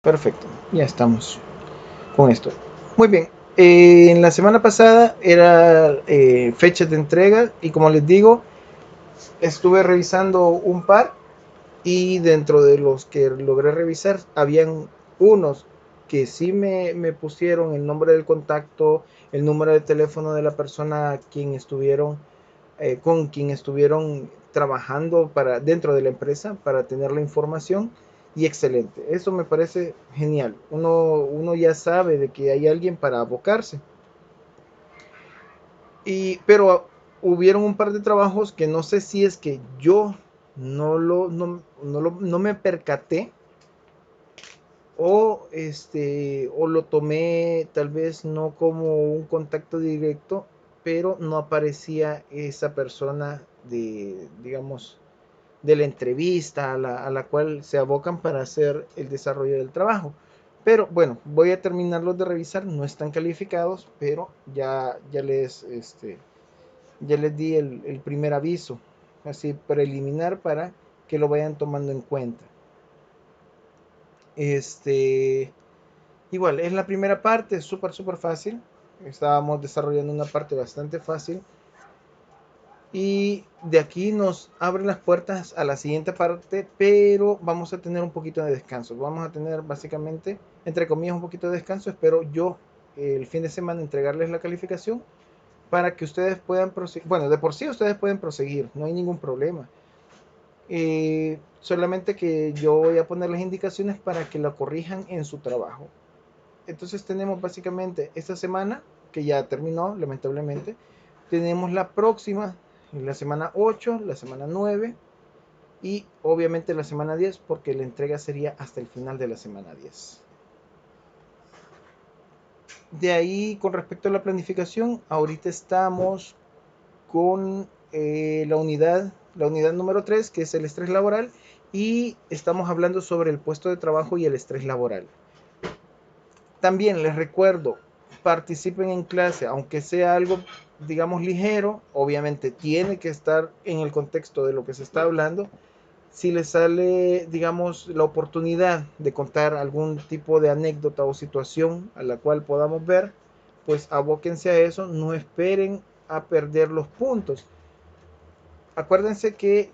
Perfecto, ya estamos con esto. Muy bien, en la semana pasada era fecha de entrega y como les digo, estuve revisando un par y dentro de los que logré revisar, habían unos que sí me pusieron el nombre del contacto, el número de teléfono de la persona con quien estuvieron trabajando dentro de la empresa para tener la información. Y excelente, eso me parece genial. Uno ya sabe de que hay alguien para abocarse. Pero hubieron un par de trabajos que no sé si es que yo no me percaté o lo tomé tal vez no como un contacto directo, pero no aparecía esa persona digamos, de la entrevista a la cual se abocan para hacer el desarrollo del trabajo. Pero bueno, voy a terminarlos de revisar, no están calificados, pero ya les di el primer aviso, así preliminar para que lo vayan tomando en cuenta. Este, Igual, es la primera parte, es súper fácil. Estábamos desarrollando una parte bastante fácil. Y de aquí nos abre las puertas a la siguiente parte, pero vamos a tener un poquito de descanso. Vamos a tener básicamente, entre comillas, un poquito de descanso. Espero yo el fin de semana entregarles la calificación para que ustedes puedan proseguir. Bueno, de por sí ustedes pueden proseguir, no hay ningún problema. Solamente que yo voy a poner las indicaciones para que la corrijan en su trabajo. Entonces tenemos básicamente esta semana, que ya terminó, lamentablemente. Tenemos la próxima, la semana 8, la semana 9 y obviamente la semana 10, porque la entrega sería hasta el final de la semana 10. De ahí, con respecto a la planificación, ahorita estamos con la unidad número 3, que es el estrés laboral, y estamos hablando sobre el puesto de trabajo y el estrés laboral. También les recuerdo, participen en clase, aunque sea algo, digamos, ligero, obviamente tiene que estar en el contexto de lo que se está hablando. Si les sale, digamos, la oportunidad de contar algún tipo de anécdota o situación a la cual podamos ver, pues abóquense a eso, no esperen a perder los puntos. Acuérdense que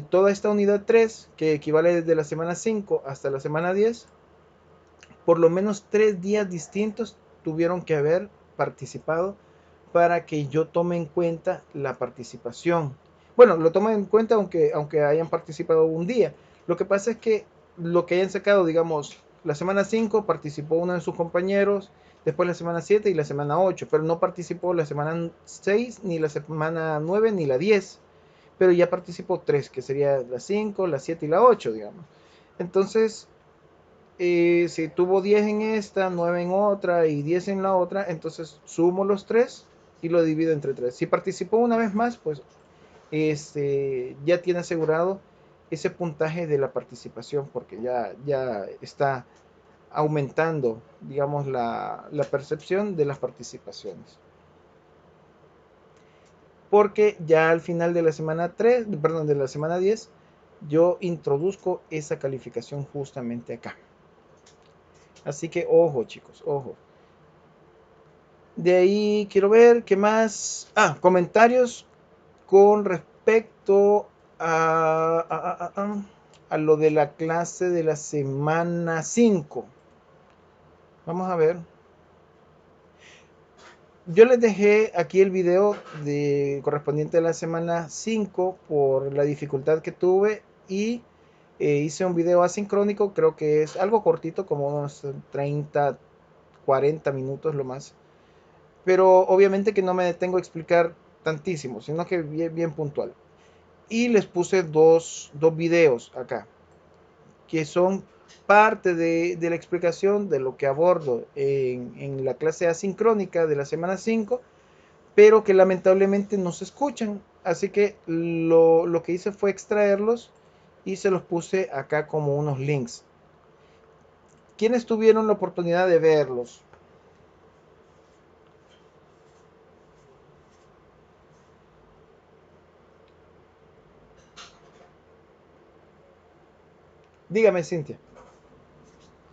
toda esta unidad 3, que equivale desde la semana 5 hasta la semana 10, por lo menos 3 días distintos tuvieron que haber participado para que yo tome en cuenta la participación. Bueno, lo tomo en cuenta aunque hayan participado un día. Lo que pasa es que lo que hayan sacado, digamos, la semana 5 participó uno de sus compañeros, después la semana 7 y la semana 8, pero no participó la semana 6, ni la semana 9, ni la 10, pero ya participó 3, que sería la 5, la 7 y la 8, digamos. Entonces, si tuvo 10 en esta, 9 en otra y 10 en la otra, entonces sumo los 3 y lo divido entre 3. Si participó una vez más, pues ya tiene asegurado ese puntaje de la participación porque ya está aumentando, digamos, la percepción de las participaciones. Porque ya al final de la semana 3, perdón, de la semana 10, yo introduzco esa calificación justamente acá. Así que ojo, chicos, ojo. De ahí quiero ver qué más. Comentarios con respecto a lo de la clase de la semana 5. Vamos a ver. Yo les dejé aquí el video correspondiente a la semana 5 por la dificultad que tuve y hice un video asincrónico, creo que es algo cortito, como unos 30, 40 minutos lo más. Pero obviamente que no me detengo a explicar tantísimo, sino que bien puntual. Y les puse dos videos acá, que son parte de la explicación de lo que abordo en la clase asincrónica de la semana 5, pero que lamentablemente no se escuchan. Así que lo que hice fue extraerlos y se los puse acá como unos links. ¿Quiénes tuvieron la oportunidad de verlos? Dígame, Cintia.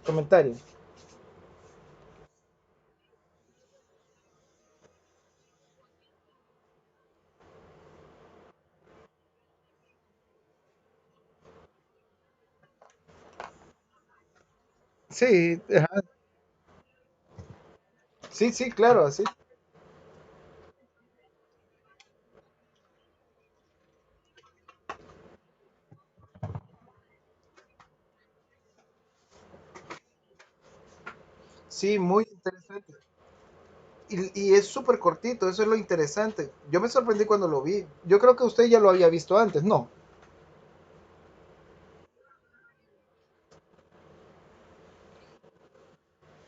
comentario. Sí, ajá, sí, sí, claro, sí. Sí, muy interesante. Y es súper cortito, eso es lo interesante. Yo me sorprendí cuando lo vi. Yo creo que usted ya lo había visto antes, ¿no?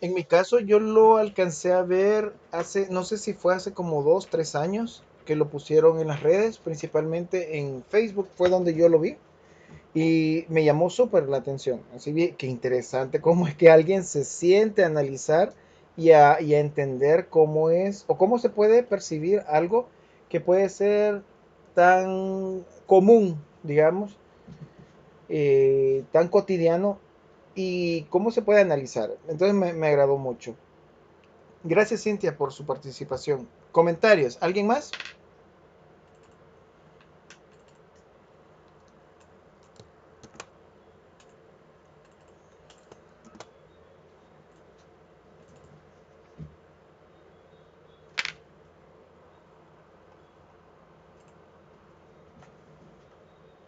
En mi caso, yo lo alcancé a ver hace, no sé si fue hace como 2, 3 años que lo pusieron en las redes, principalmente en Facebook, fue donde yo lo vi y me llamó súper la atención. Así que qué interesante cómo es que alguien se siente a analizar y a entender cómo es o cómo se puede percibir algo que puede ser tan común, digamos, tan cotidiano y cómo se puede analizar. Entonces me agradó mucho. Gracias, Cintia, por su participación. Comentarios. ¿Alguien más?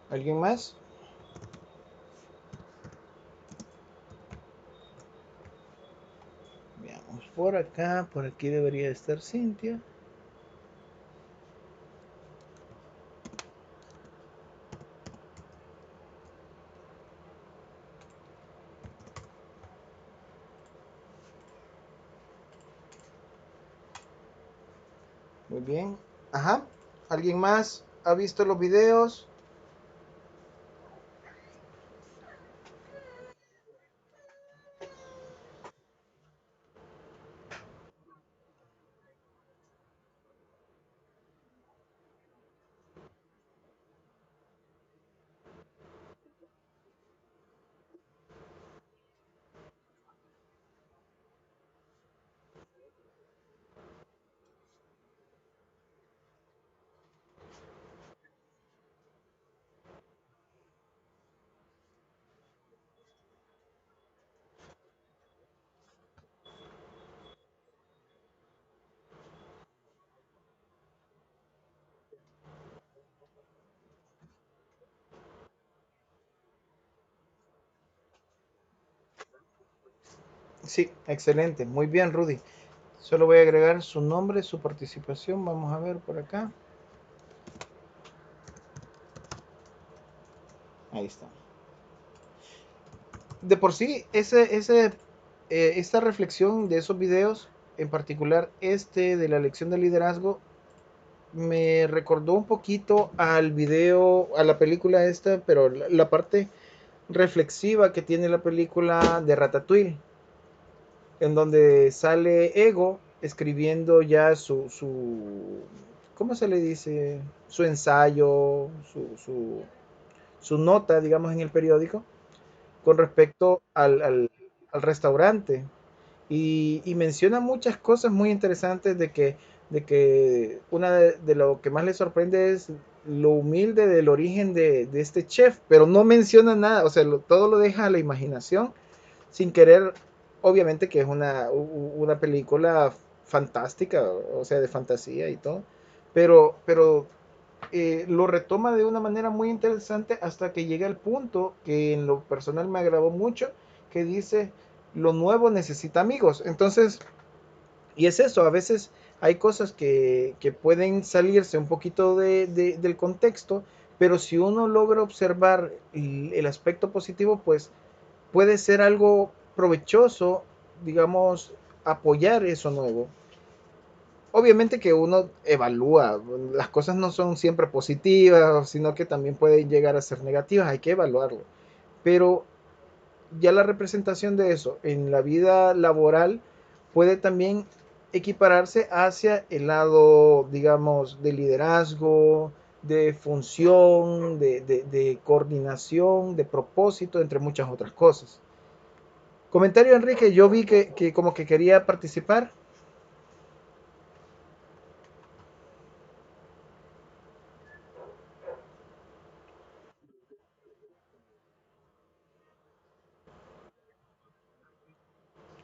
¿Alguien más? Veamos por aquí debería estar Cintia. Muy bien. Ajá. ¿Alguien más ha visto los videos? Sí, excelente. Muy bien, Rudy. Solo voy a agregar su nombre, su participación. Vamos a ver por acá. Ahí está. De por sí, esta reflexión de esos videos, en particular este de la lección de liderazgo, me recordó un poquito al video, a la película esta, pero la parte reflexiva que tiene la película de Ratatouille, en donde sale Ego escribiendo ya ¿cómo se le dice? Su ensayo, su nota, digamos, en el periódico, con respecto al restaurante. Y menciona muchas cosas muy interesantes de que una de lo que más le sorprende es lo humilde del origen de este chef, pero no menciona nada, o sea, todo lo deja a la imaginación, sin querer, obviamente que es una película fantástica, o sea, de fantasía y todo, pero lo retoma de una manera muy interesante hasta que llega al punto que en lo personal me agradó mucho, que dice, lo nuevo necesita amigos. Entonces, y es eso, a veces hay cosas que pueden salirse un poquito del contexto, pero si uno logra observar el aspecto positivo, pues puede ser algo provechoso, digamos, apoyar eso nuevo. Obviamente que uno evalúa, las cosas no son siempre positivas, sino que también pueden llegar a ser negativas, hay que evaluarlo. Pero ya la representación de eso en la vida laboral puede también equipararse hacia el lado, digamos, de liderazgo, de función, de coordinación, de propósito, entre muchas otras cosas. Comentario, Enrique, yo vi que como que quería participar.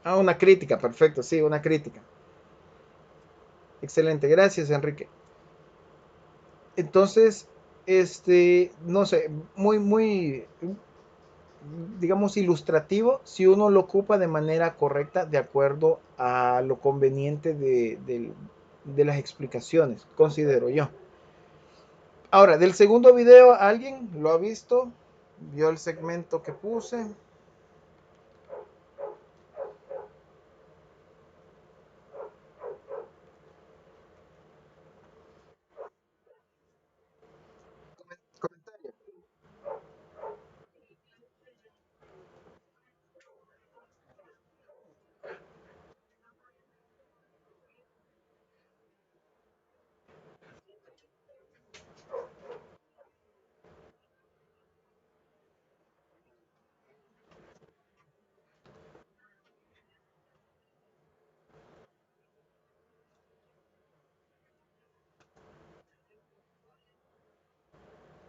Ah, una crítica, perfecto, sí, una crítica. Excelente, gracias, Enrique. Entonces, no sé, muy, digamos, ilustrativo si uno lo ocupa de manera correcta, de acuerdo a lo conveniente de las explicaciones, considero yo. Ahora, del segundo video, ¿alguien lo ha visto? ¿Vio el segmento que puse? Comentario.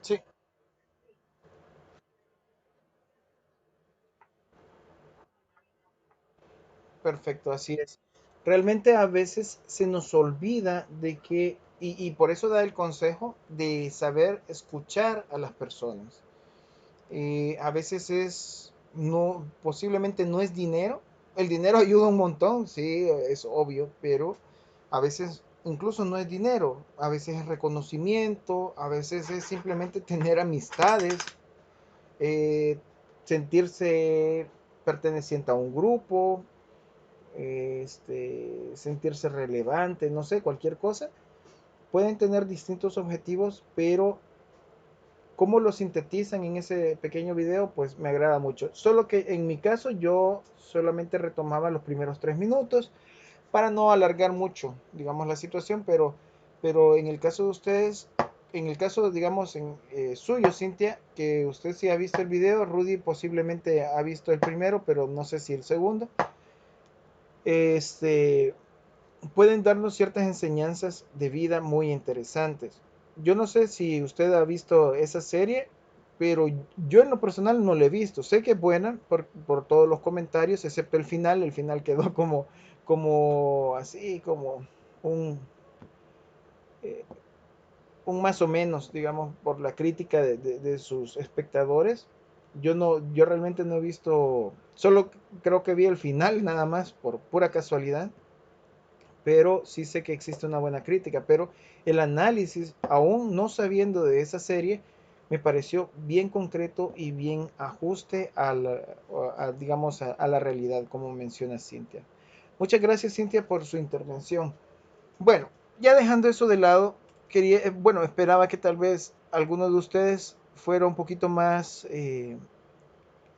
Sí, perfecto, así es. Realmente a veces se nos olvida de que, y por eso da el consejo de saber escuchar a las personas. A veces es, no, posiblemente no es dinero. El dinero ayuda un montón, sí, es obvio, pero a veces incluso no es dinero, a veces es reconocimiento, a veces es simplemente tener amistades, eh, sentirse perteneciente a un grupo, sentirse relevante, no sé, cualquier cosa. Pueden tener distintos objetivos, pero cómo lo sintetizan en ese pequeño video, pues me agrada mucho. Solo que en mi caso yo solamente retomaba los primeros 3 minutos para no alargar mucho, digamos, la situación, pero en el caso de ustedes, en el caso, digamos, suyo, Cintia, que usted sí ha visto el video, Rudy posiblemente ha visto el primero, pero no sé si el segundo, este, pueden darnos ciertas enseñanzas de vida muy interesantes. Yo no sé si usted ha visto esa serie, pero yo en lo personal no la he visto. Sé que es buena por todos los comentarios, excepto el final quedó como así, como un, eh, un más o menos, digamos, por la crítica de sus espectadores. Yo realmente no he visto, solo creo que vi el final nada más, por pura casualidad, pero sí sé que existe una buena crítica, pero el análisis, aún no sabiendo de esa serie, me pareció bien concreto y bien ajuste digamos, a la realidad, como menciona Cintia. Muchas gracias, Cintia, por su intervención. Bueno, ya dejando eso de lado, bueno, esperaba que tal vez alguno de ustedes fuera un poquito más,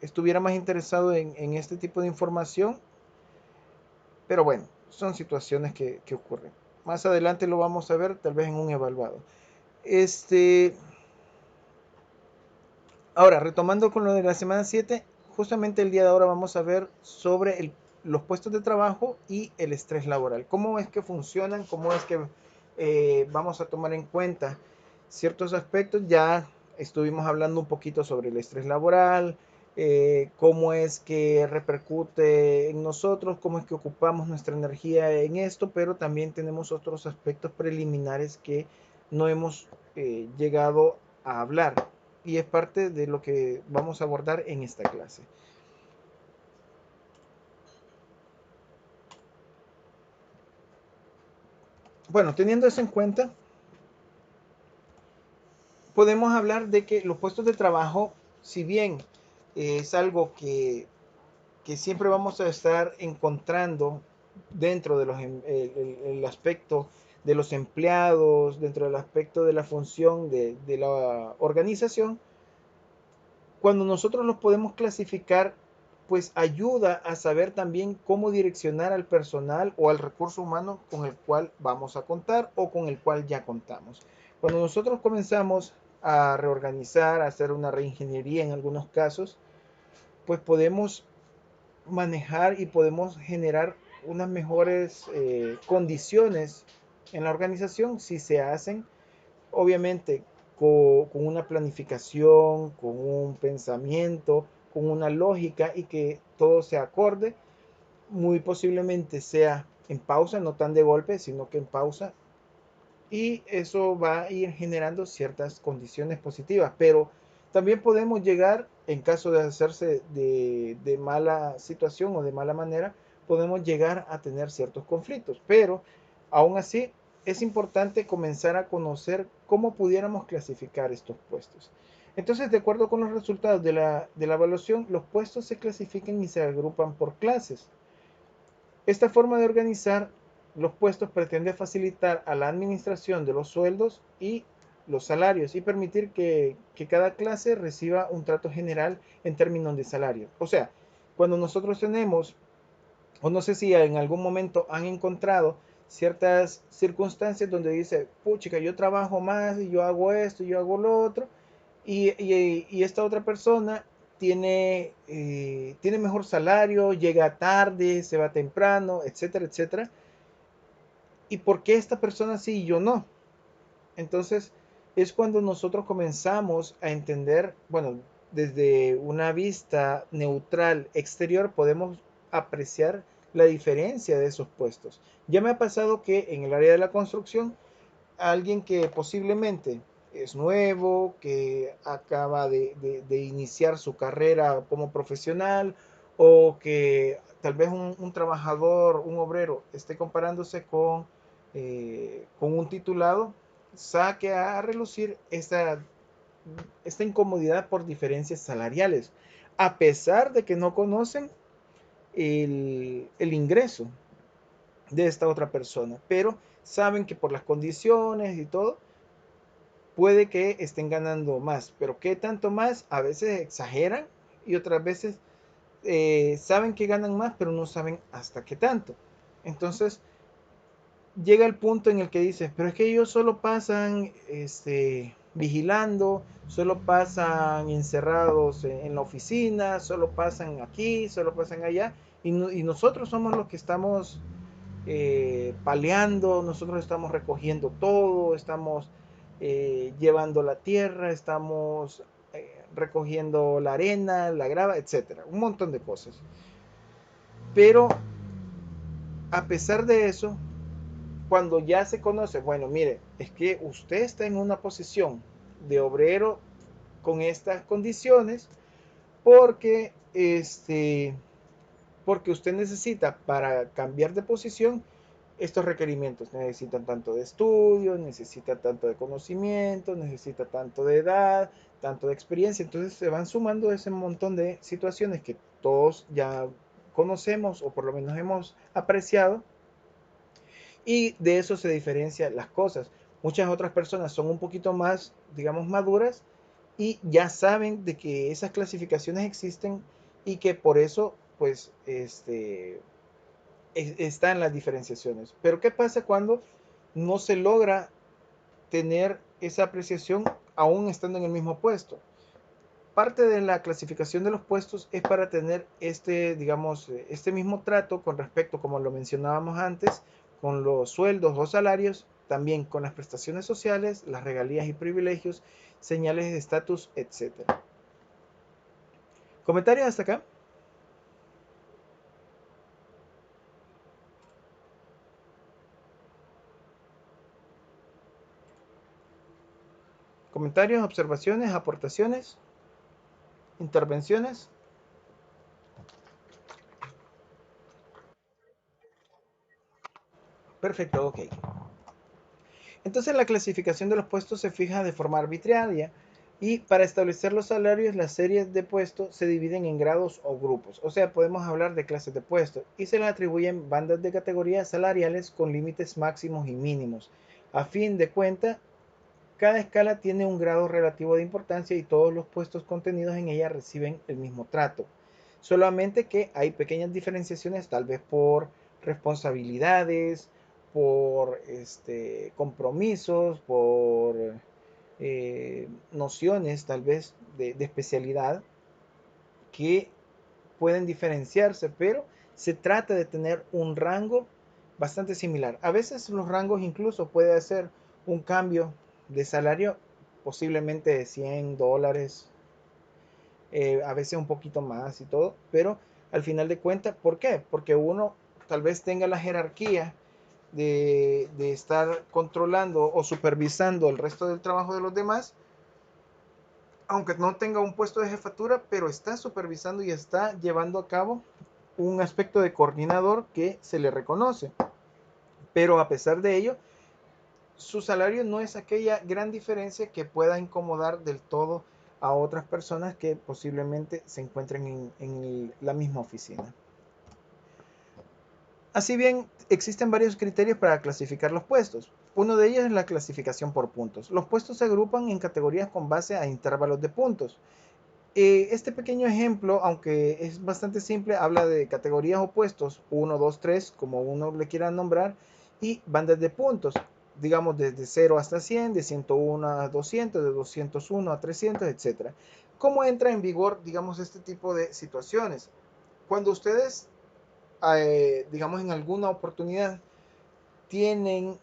estuviera más interesado en este tipo de información. Pero bueno, son situaciones que ocurren. Más adelante lo vamos a ver, tal vez en un evaluado. Este, Ahora, retomando con lo de la semana 7, justamente el día de ahora vamos a ver sobre los puestos de trabajo y el estrés laboral. ¿Cómo es que funcionan? ¿Cómo es que vamos a tomar en cuenta ciertos aspectos? Ya estuvimos hablando un poquito sobre el estrés laboral, cómo es que repercute en nosotros, cómo es que ocupamos nuestra energía en esto, pero también tenemos otros aspectos preliminares que no hemos llegado a hablar y es parte de lo que vamos a abordar en esta clase. Bueno, teniendo eso en cuenta, podemos hablar de que los puestos de trabajo, si bien es algo que siempre vamos a estar encontrando dentro de el aspecto de los empleados, dentro del aspecto de la función de la organización, cuando nosotros los podemos clasificar, pues ayuda a saber también cómo direccionar al personal o al recurso humano con el cual vamos a contar o con el cual ya contamos. Cuando nosotros comenzamos a reorganizar, a hacer una reingeniería en algunos casos, pues podemos manejar y podemos generar unas mejores condiciones en la organización si se hacen, obviamente, con una planificación, con un pensamiento, con una lógica y que todo se acorde. Muy posiblemente sea en pausa, no tan de golpe, sino que en pausa, y eso va a ir generando ciertas condiciones positivas, pero también podemos llegar, en caso de hacerse de mala situación o de mala manera, podemos llegar a tener ciertos conflictos, pero aún así es importante comenzar a conocer cómo pudiéramos clasificar estos puestos. Entonces, de acuerdo con los resultados de la evaluación, los puestos se clasifican y se agrupan por clases. Esta forma de organizar los puestos pretende facilitar a la administración de los sueldos y los salarios y permitir que cada clase reciba un trato general en términos de salario. O sea, cuando nosotros tenemos, o no sé si en algún momento han encontrado ciertas circunstancias donde dice, puchica, yo trabajo más y yo hago esto y yo hago lo otro, y esta otra persona tiene mejor salario, llega tarde, se va temprano, etcétera, etcétera. ¿Y por qué esta persona sí y yo no? Entonces es cuando nosotros comenzamos a entender, bueno, desde una vista neutral exterior podemos apreciar la diferencia de esos puestos. Ya me ha pasado que en el área de la construcción, alguien que posiblemente es nuevo, que acaba de iniciar su carrera como profesional, o que tal vez un trabajador, un obrero, esté comparándose con un titulado, saque a relucir esta incomodidad por diferencias salariales, a pesar de que no conocen el ingreso de esta otra persona, pero saben que por las condiciones y todo, puede que estén ganando más, pero ¿qué tanto más? A veces exageran y otras veces saben que ganan más, pero no saben hasta qué tanto. Entonces llega el punto en el que dices, pero es que ellos solo pasan vigilando, solo pasan encerrados en la oficina, solo pasan aquí, solo pasan allá, y nosotros somos los que estamos paleando, nosotros estamos recogiendo todo, estamos llevando la tierra, estamos recogiendo la arena, la grava, etcétera, un montón de cosas. Pero a pesar de eso, cuando ya se conoce, bueno, mire, es que usted está en una posición de obrero con estas condiciones porque porque usted necesita para cambiar de posición estos requerimientos. Necesitan tanto de estudio, necesita tanto de conocimiento, necesita tanto de edad, tanto de experiencia. Entonces se van sumando ese montón de situaciones que todos ya conocemos o por lo menos hemos apreciado, y de eso se diferencian las cosas. Muchas otras personas son un poquito más, digamos, maduras y ya saben de que esas clasificaciones existen y que por eso, pues, están las diferenciaciones. Pero ¿qué pasa cuando no se logra tener esa apreciación aún estando en el mismo puesto? Parte de la clasificación de los puestos es para tener digamos, este mismo trato con respecto, como lo mencionábamos antes, con los sueldos o salarios, también con las prestaciones sociales, las regalías y privilegios, señales de estatus, etcétera. ¿Comentarios hasta acá? ¿Comentarios, observaciones, aportaciones, intervenciones? Perfecto, ok. Entonces la clasificación de los puestos se fija de forma arbitraria y para establecer los salarios las series de puestos se dividen en grados o grupos. O sea, podemos hablar de clases de puestos y se le atribuyen bandas de categorías salariales con límites máximos y mínimos. A fin de cuenta, cada escala tiene un grado relativo de importancia y todos los puestos contenidos en ella reciben el mismo trato. Solamente que hay pequeñas diferenciaciones, tal vez por responsabilidades, por compromisos, por nociones tal vez de especialidad que pueden diferenciarse, pero se trata de tener un rango bastante similar. A veces los rangos incluso puede hacer un cambio de salario posiblemente de $100, a veces un poquito más y todo, pero al final de cuentas, ¿por qué? Porque uno tal vez tenga la jerarquía de estar controlando o supervisando el resto del trabajo de los demás, aunque no tenga un puesto de jefatura, pero está supervisando y está llevando a cabo un aspecto de coordinador que se le reconoce. Pero a pesar de ello, su salario no es aquella gran diferencia que pueda incomodar del todo a otras personas que posiblemente se encuentren en la misma oficina. Así bien, existen varios criterios para clasificar los puestos. Uno de ellos es la clasificación por puntos. Los puestos se agrupan en categorías con base a intervalos de puntos. Este pequeño ejemplo, aunque es bastante simple, habla de categorías o puestos, 1, 2, 3, como uno le quiera nombrar, y bandas de puntos, digamos desde 0 hasta 100, de 101 a 200, de 201 a 300, etc. ¿Cómo entra en vigor, digamos, este tipo de situaciones? Cuando ustedes, digamos, en alguna oportunidad tienen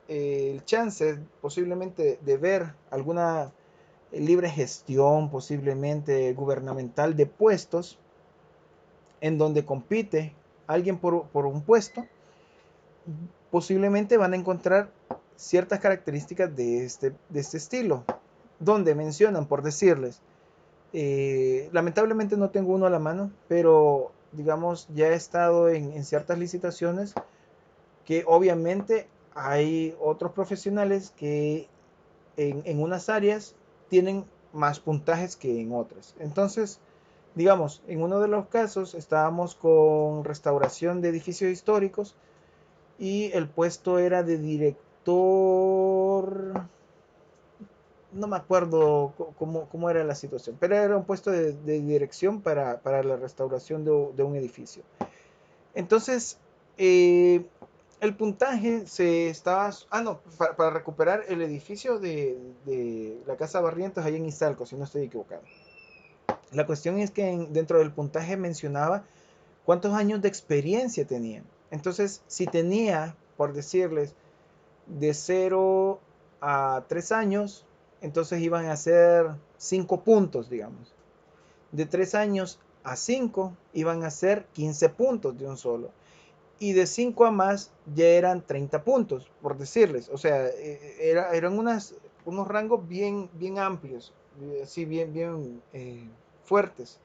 el chance posiblemente de ver alguna libre gestión, posiblemente gubernamental, de puestos en donde compite alguien por un puesto, posiblemente van a encontrar ciertas características de este estilo, donde mencionan, por decirles, lamentablemente no tengo uno a la mano, pero digamos, ya he estado en ciertas licitaciones que obviamente hay otros profesionales que en unas áreas tienen más puntajes que en otras. Entonces, digamos, en uno de los casos estábamos con restauración de edificios históricos y el puesto era de director, no me acuerdo cómo era la situación, pero era un puesto de dirección para la restauración de un edificio. Entonces, el puntaje se estaba... Ah, no, para recuperar el edificio de la Casa Barrientos allá en Izalco, si no estoy equivocado. La cuestión es que dentro del puntaje mencionaba cuántos años de experiencia tenía. Entonces, si tenía, por decirles, de 0 a 3 años, entonces iban a ser 5 puntos, digamos. De 3 años a 5 iban a ser 15 puntos de un solo. Y de 5 a más ya eran 30 puntos, por decirles. O sea, eran unos rangos bien amplios, así bien fuertes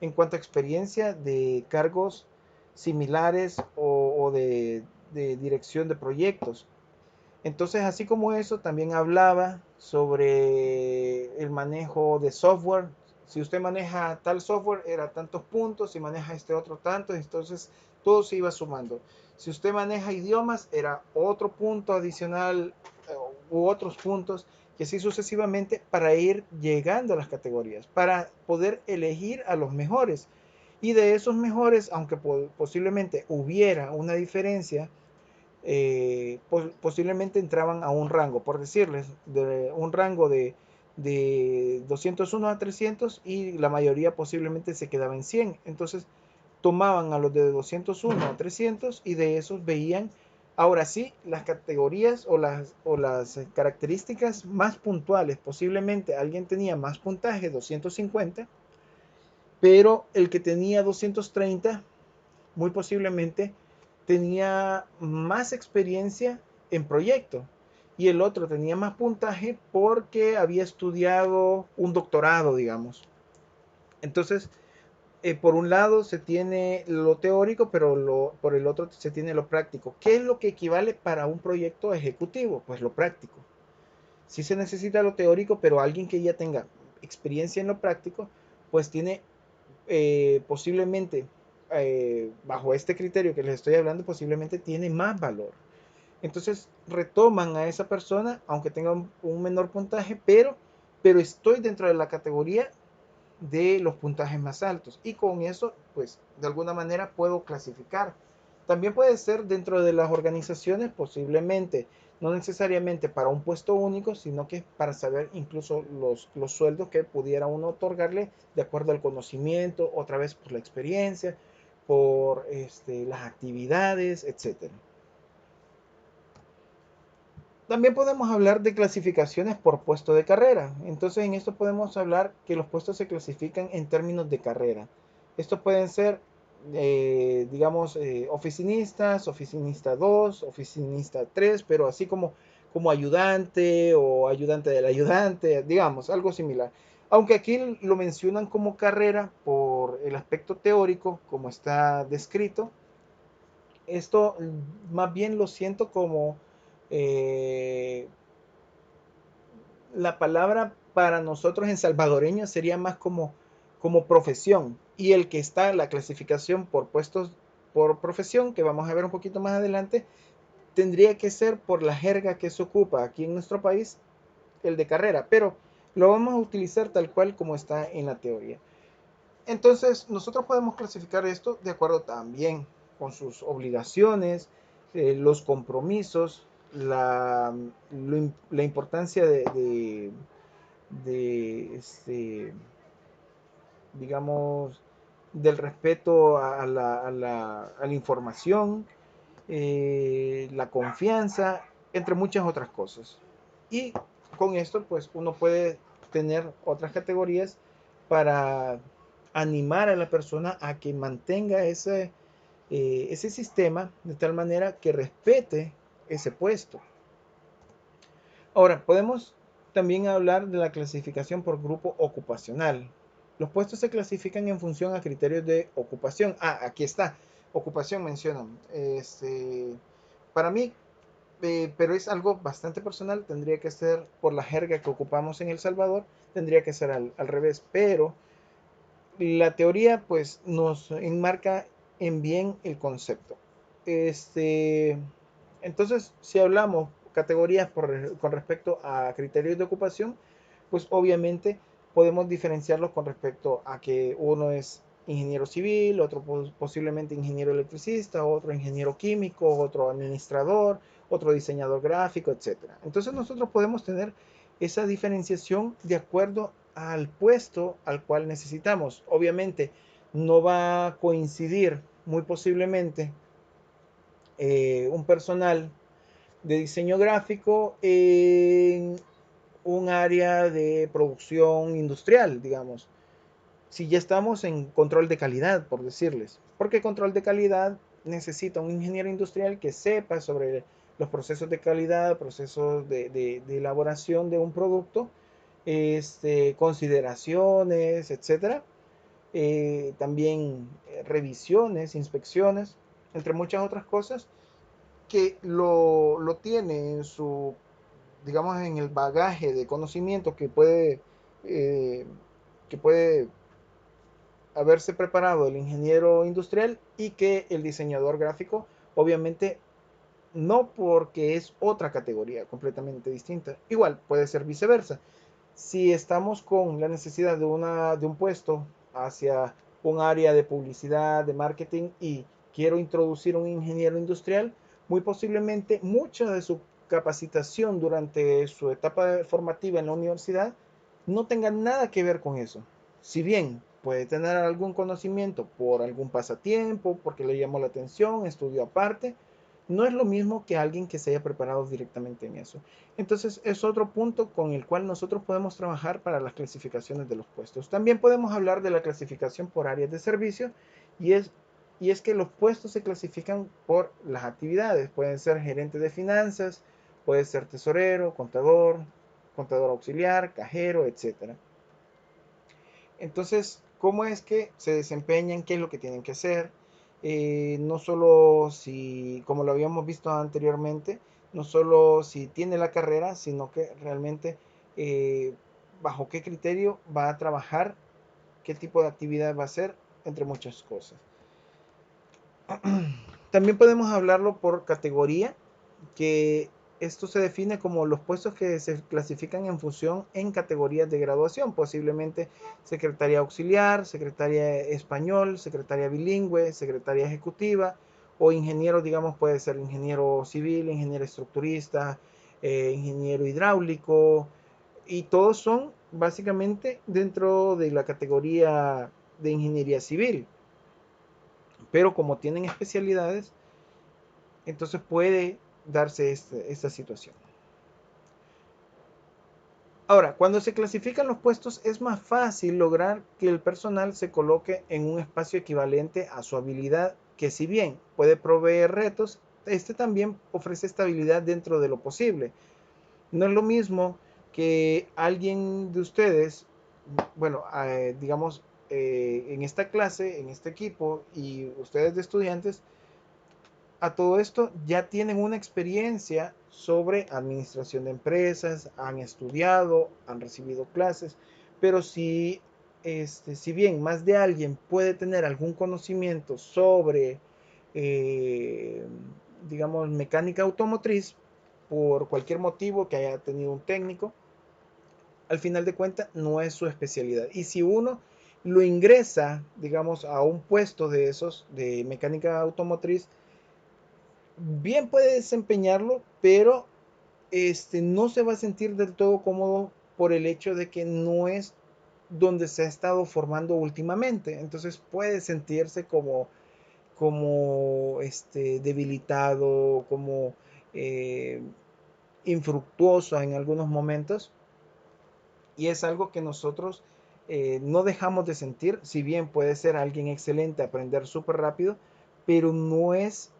en cuanto a experiencia de cargos similares o de dirección de proyectos. Entonces, así como eso, también hablaba sobre el manejo de software. Si usted maneja tal software, era tantos puntos, si maneja este otro tanto, entonces todo se iba sumando. Si usted maneja idiomas, era otro punto adicional u otros puntos, y así sucesivamente para ir llegando a las categorías, para poder elegir a los mejores. Y de esos mejores, aunque posiblemente hubiera una diferencia, posiblemente entraban a un rango, por decirles, de un rango de 201 a 300 y la mayoría posiblemente se quedaba en 100. Entonces tomaban a los de 201 a 300 y de esos veían ahora sí las categorías o las características más puntuales. Posiblemente alguien tenía más puntaje, 250, pero el que tenía 230 muy posiblemente tenía más experiencia en proyecto y el otro tenía más puntaje porque había estudiado un doctorado, digamos. Entonces, por un lado se tiene lo teórico, pero por el otro se tiene lo práctico. ¿Qué es lo que equivale para un proyecto ejecutivo? Pues lo práctico. Sí se necesita lo teórico, pero alguien que ya tenga experiencia en lo práctico, pues tiene posiblemente, bajo este criterio que les estoy hablando, posiblemente tiene más valor. Entonces retoman a esa persona, aunque tenga un menor puntaje, pero estoy dentro de la categoría de los puntajes más altos. Y con eso, pues, de alguna manera puedo clasificar También puede ser dentro de las organizaciones, posiblemente, no necesariamente para un puesto único, sino que para saber incluso los sueldos que pudiera uno otorgarle de acuerdo al conocimiento, otra vez por la experiencia, por las actividades, etcétera. También podemos hablar de clasificaciones por puesto de carrera. Entonces en esto podemos hablar que los puestos se clasifican en términos de carrera. Estos pueden ser, digamos, oficinistas, oficinista 2, oficinista 3, pero así como ayudante o ayudante del ayudante, digamos, algo similar. Aunque aquí lo mencionan como carrera por el aspecto teórico, como está descrito, esto más bien lo siento como eh, la palabra para nosotros en salvadoreño sería más como profesión. Y el que está la clasificación por puestos por profesión, que vamos a ver un poquito más adelante, tendría que ser por la jerga que se ocupa aquí en nuestro país, el de carrera. Pero lo vamos a utilizar tal cual como está en la teoría. Entonces, nosotros podemos clasificar esto de acuerdo también con sus obligaciones, los compromisos, la importancia de digamos, del respeto a la información, la confianza, entre muchas otras cosas. Y con esto, pues, uno puede tener otras categorías para animar a la persona a que mantenga ese sistema de tal manera que respete ese puesto. Ahora, podemos también hablar de la clasificación por grupo ocupacional. Los puestos se clasifican en función a criterios de ocupación. Ah, aquí está. Ocupación mencionan. Para mí, pero es algo bastante personal. Tendría que ser por la jerga que ocupamos en El Salvador. Tendría que ser al revés. Pero la teoría, pues, nos enmarca en bien el concepto. Entonces, si hablamos categorías con respecto a criterios de ocupación, pues obviamente podemos diferenciarlos con respecto a que uno es ingeniero civil, otro posiblemente ingeniero electricista, otro ingeniero químico, otro administrador, otro diseñador gráfico, etc. Entonces nosotros podemos tener esa diferenciación de acuerdo al puesto al cual necesitamos. Obviamente no va a coincidir muy posiblemente un personal de diseño gráfico en un área de producción industrial, digamos. Si ya estamos en control de calidad, por decirles. Porque control de calidad necesita un ingeniero industrial que sepa sobre los procesos de calidad, procesos de elaboración de un producto, consideraciones, etcétera. También revisiones, inspecciones, entre muchas otras cosas que lo tiene en su, digamos, en el bagaje de conocimiento eh, que puede haberse preparado el ingeniero industrial y que el diseñador gráfico, obviamente, no, porque es otra categoría completamente distinta. Igual puede ser viceversa. Si estamos con la necesidad de un puesto hacia un área de publicidad, de marketing y quiero introducir un ingeniero industrial, muy posiblemente mucha de su capacitación durante su etapa formativa en la universidad no tenga nada que ver con eso. Si bien puede tener algún conocimiento por algún pasatiempo, porque le llamó la atención, estudió aparte, no es lo mismo que alguien que se haya preparado directamente en eso. Entonces es otro punto con el cual nosotros podemos trabajar para las clasificaciones de los puestos. También podemos hablar de la clasificación por áreas de servicio y es que los puestos se clasifican por las actividades. Pueden ser gerente de finanzas, puede ser tesorero, contador, contador auxiliar, cajero, etcétera. Entonces, ¿cómo es que se desempeñan? ¿Qué es lo que tienen que hacer? No solo si, como lo habíamos visto anteriormente, no solo si tiene la carrera, sino que realmente eh, bajo qué criterio va a trabajar, qué tipo de actividad va a hacer, entre muchas cosas. También podemos hablarlo por categoría, que esto se define como los puestos que se clasifican en función en categorías de graduación, posiblemente secretaria auxiliar, secretaria español, secretaria bilingüe, secretaria ejecutiva o ingeniero, digamos, puede ser ingeniero civil, ingeniero estructurista, ingeniero hidráulico, y todos son básicamente dentro de la categoría de ingeniería civil, pero como tienen especialidades, entonces puede darse esta situación. Ahora, cuando se clasifican los puestos es más fácil lograr que el personal se coloque en un espacio equivalente a su habilidad, que si bien puede proveer retos, este también ofrece estabilidad dentro de lo posible. No es lo mismo que alguien de ustedes, bueno, digamos, en esta clase, en este equipo, y ustedes de estudiantes, a todo esto ya tienen una experiencia sobre administración de empresas, han estudiado, han recibido clases, pero si bien más de alguien puede tener algún conocimiento sobre, eh, digamos, mecánica automotriz, por cualquier motivo que haya tenido un técnico, al final de cuentas no es su especialidad. Y si uno lo ingresa, digamos, a un puesto de esos de mecánica automotriz, bien puede desempeñarlo, pero no se va a sentir del todo cómodo por el hecho de que no es donde se ha estado formando últimamente. Entonces puede sentirse como debilitado, como eh, infructuoso en algunos momentos. Y es algo que nosotros no dejamos de sentir, si bien puede ser alguien excelente, aprender súper rápido, pero no es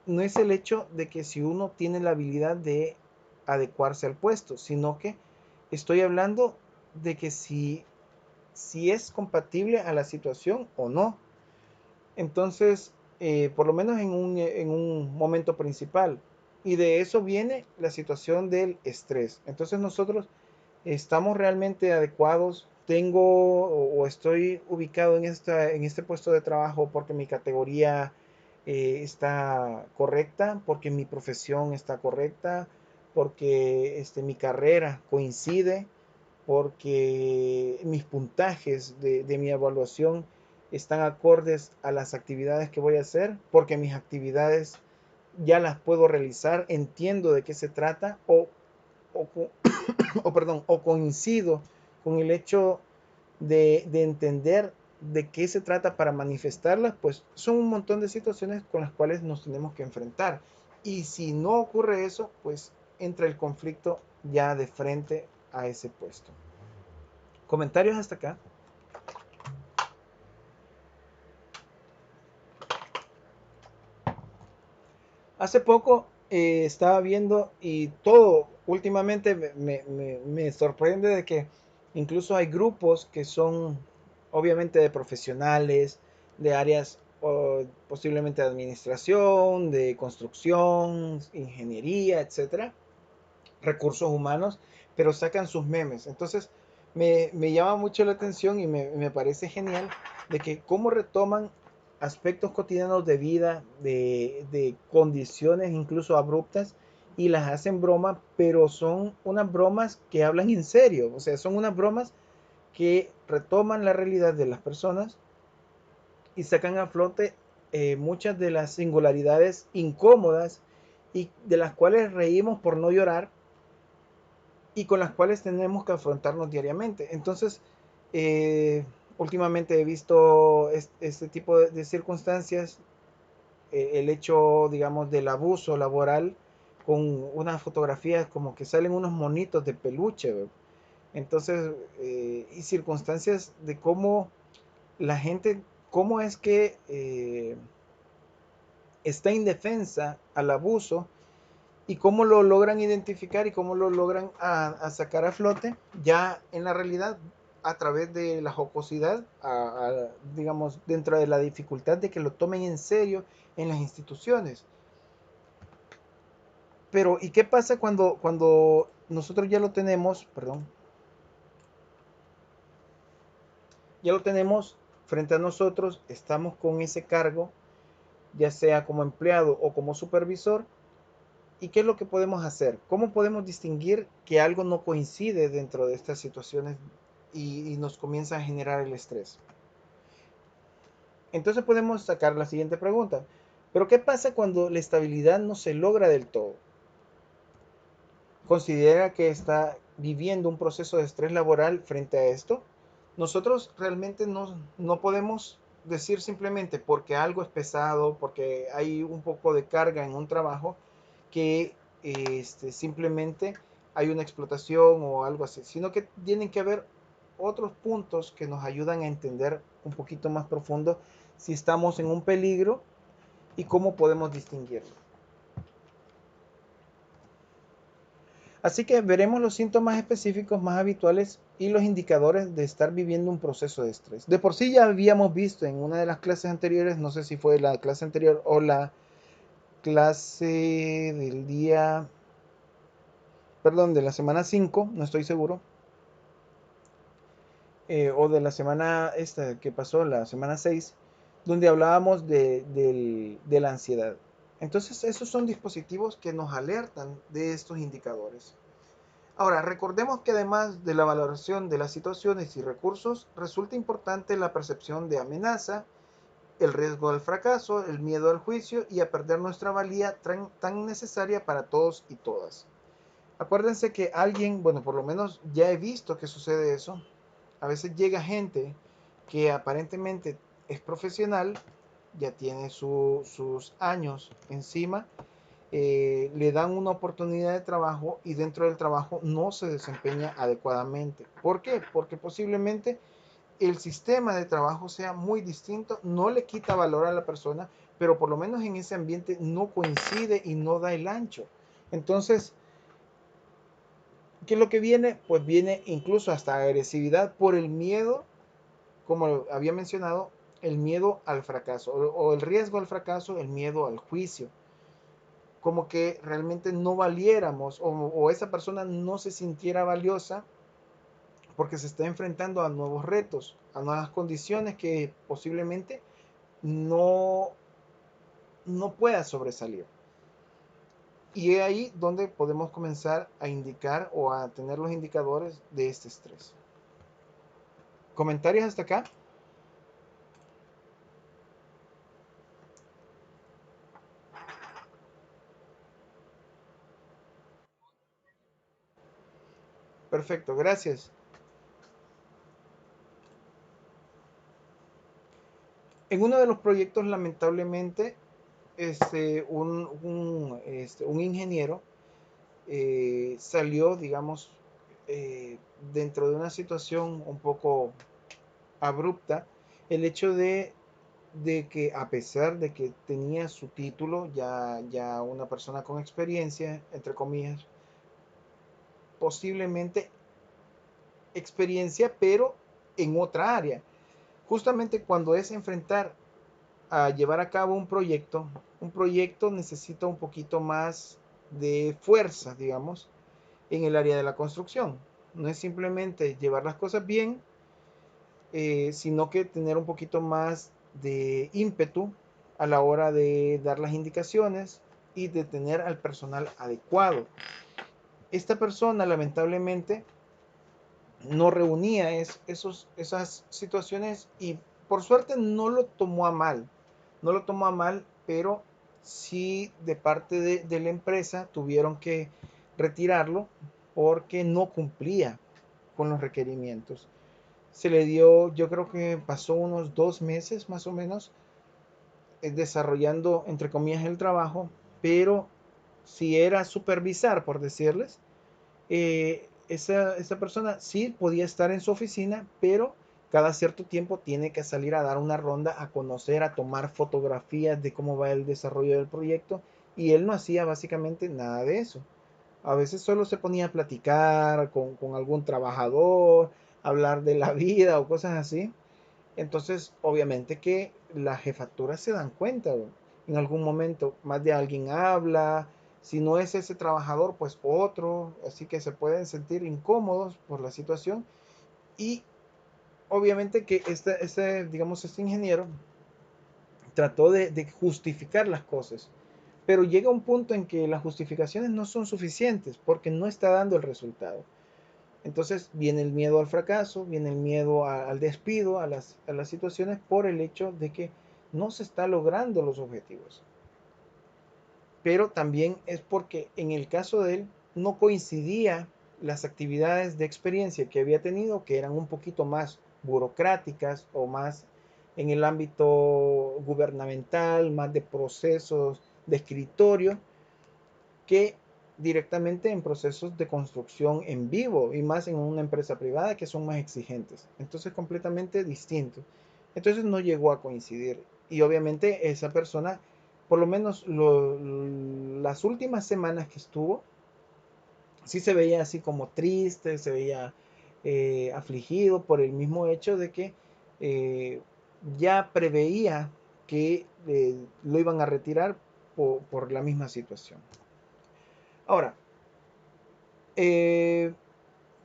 el hecho de que si uno tiene la habilidad de adecuarse al puesto, sino que estoy hablando de que si es compatible a la situación o no. Entonces, por lo menos en un momento principal. Y de eso viene la situación del estrés. Entonces nosotros estamos realmente adecuados. Tengo o estoy ubicado en este puesto de trabajo porque mi categoría está correcta, porque mi profesión está correcta, porque mi carrera coincide, porque mis puntajes de mi evaluación están acordes a las actividades que voy a hacer, porque mis actividades ya las puedo realizar, entiendo de qué se trata o, o coincido con el hecho de entender de qué se trata para manifestarlas, pues son un montón de situaciones con las cuales nos tenemos que enfrentar. Y si no ocurre eso, pues entra el conflicto ya de frente a ese puesto. ¿Comentarios hasta acá? Hace poco estaba viendo y todo últimamente me sorprende de que incluso hay grupos que son obviamente de profesionales, de áreas posiblemente de administración, de construcción, ingeniería, etcétera, recursos humanos, pero sacan sus memes. Entonces me llama mucho la atención y me parece genial de que cómo retoman aspectos cotidianos de vida, de condiciones incluso abruptas, y las hacen broma, pero son unas bromas que hablan en serio, o sea, son unas bromas que retoman la realidad de las personas y sacan a flote muchas de las singularidades incómodas y de las cuales reímos por no llorar y con las cuales tenemos que afrontarnos diariamente. Entonces, últimamente he visto este tipo de circunstancias, el hecho, digamos, del abuso laboral con unas fotografías como que salen unos monitos de peluche, ¿verdad? Entonces, y circunstancias de cómo la gente, cómo es que está indefensa al abuso y cómo lo logran identificar y cómo lo logran a sacar a flote ya en la realidad a través de la jocosidad, digamos, dentro de la dificultad de que lo tomen en serio en las instituciones. Pero, ¿y qué pasa cuando nosotros ya lo tenemos, perdón, ya lo tenemos frente a nosotros, estamos con ese cargo, ya sea como empleado o como supervisor? ¿Y qué es lo que podemos hacer? ¿Cómo podemos distinguir que algo no coincide dentro de estas situaciones y nos comienza a generar el estrés? Entonces podemos sacar la siguiente pregunta. ¿Pero qué pasa cuando la estabilidad no se logra del todo? ¿Considera que está viviendo un proceso de estrés laboral frente a esto? Nosotros realmente no podemos decir simplemente porque algo es pesado, porque hay un poco de carga en un trabajo, que simplemente hay una explotación o algo así, sino que tienen que haber otros puntos que nos ayudan a entender un poquito más profundo si estamos en un peligro y cómo podemos distinguirlo. Así que veremos los síntomas específicos más habituales y los indicadores de estar viviendo un proceso de estrés. De por sí ya habíamos visto en una de las clases anteriores, no sé si fue la clase anterior o la clase del día, perdón, de la semana 5, no estoy seguro, o de la semana esta que pasó, la semana 6, donde hablábamos de la ansiedad. Entonces, esos son dispositivos que nos alertan de estos indicadores. Ahora, recordemos que además de la valoración de las situaciones y recursos, resulta importante la percepción de amenaza, el riesgo al fracaso, el miedo al juicio y a perder nuestra valía tan necesaria para todos y todas. Acuérdense que alguien, bueno, por lo menos ya he visto que sucede eso. A veces llega gente que aparentemente es profesional, ya tiene sus años encima, le dan una oportunidad de trabajo y dentro del trabajo no se desempeña adecuadamente. ¿Por qué? Porque posiblemente el sistema de trabajo sea muy distinto, no le quita valor a la persona, pero por lo menos en ese ambiente no coincide y no da el ancho. Entonces, ¿qué es lo que viene? Pues viene incluso hasta agresividad por el miedo, como había mencionado, el miedo al fracaso o el riesgo al fracaso, el miedo al juicio. Como que realmente no valiéramos o esa persona no se sintiera valiosa porque se está enfrentando a nuevos retos, a nuevas condiciones que posiblemente no, no pueda sobresalir. Y es ahí donde podemos comenzar a indicar o a tener los indicadores de este estrés. ¿Comentarios hasta acá? Perfecto, gracias. En uno de los proyectos, lamentablemente, un ingeniero salió, digamos, dentro de una situación un poco abrupta, el hecho de que a pesar de que tenía su título, ya una persona con experiencia, entre comillas, posiblemente experiencia, pero en otra área. Justamente cuando es enfrentar a llevar a cabo un proyecto necesita un poquito más de fuerza, digamos, en el área de la construcción. No es simplemente llevar las cosas bien, sino que tener un poquito más de ímpetu a la hora de dar las indicaciones y de tener al personal adecuado. Esta persona lamentablemente no reunía esas situaciones y por suerte no lo tomó a mal, no lo tomó a mal, pero sí de parte de la empresa tuvieron que retirarlo porque no cumplía con los requerimientos. Se le dio, yo creo que pasó unos 2 meses más o menos desarrollando, entre comillas, el trabajo, pero si era supervisar, por decirles, esa persona sí podía estar en su oficina, pero cada cierto tiempo tiene que salir a dar una ronda, a conocer, a tomar fotografías de cómo va el desarrollo del proyecto, y él no hacía básicamente nada de eso. A veces solo se ponía a platicar con algún trabajador, hablar de la vida o cosas así. Entonces, obviamente que las jefaturas se dan cuenta, ¿no? En algún momento más de alguien habla, si no es ese trabajador, pues otro, así que se pueden sentir incómodos por la situación y obviamente que digamos, este ingeniero trató de justificar las cosas, pero llega un punto en que las justificaciones no son suficientes porque no está dando el resultado. Entonces viene el miedo al fracaso, viene el miedo al despido, a las situaciones por el hecho de que no se está logrando los objetivos. Pero también es porque en el caso de él no coincidía las actividades de experiencia que había tenido, que eran un poquito más burocráticas o más en el ámbito gubernamental, más de procesos de escritorio, que directamente en procesos de construcción en vivo y más en una empresa privada que son más exigentes. Entonces completamente distinto. Entonces no llegó a coincidir. Y obviamente esa persona, por lo menos las últimas semanas que estuvo, sí se veía así como triste, se veía afligido por el mismo hecho de que eh, ya preveía que lo iban a retirar por la misma situación. Ahora, eh,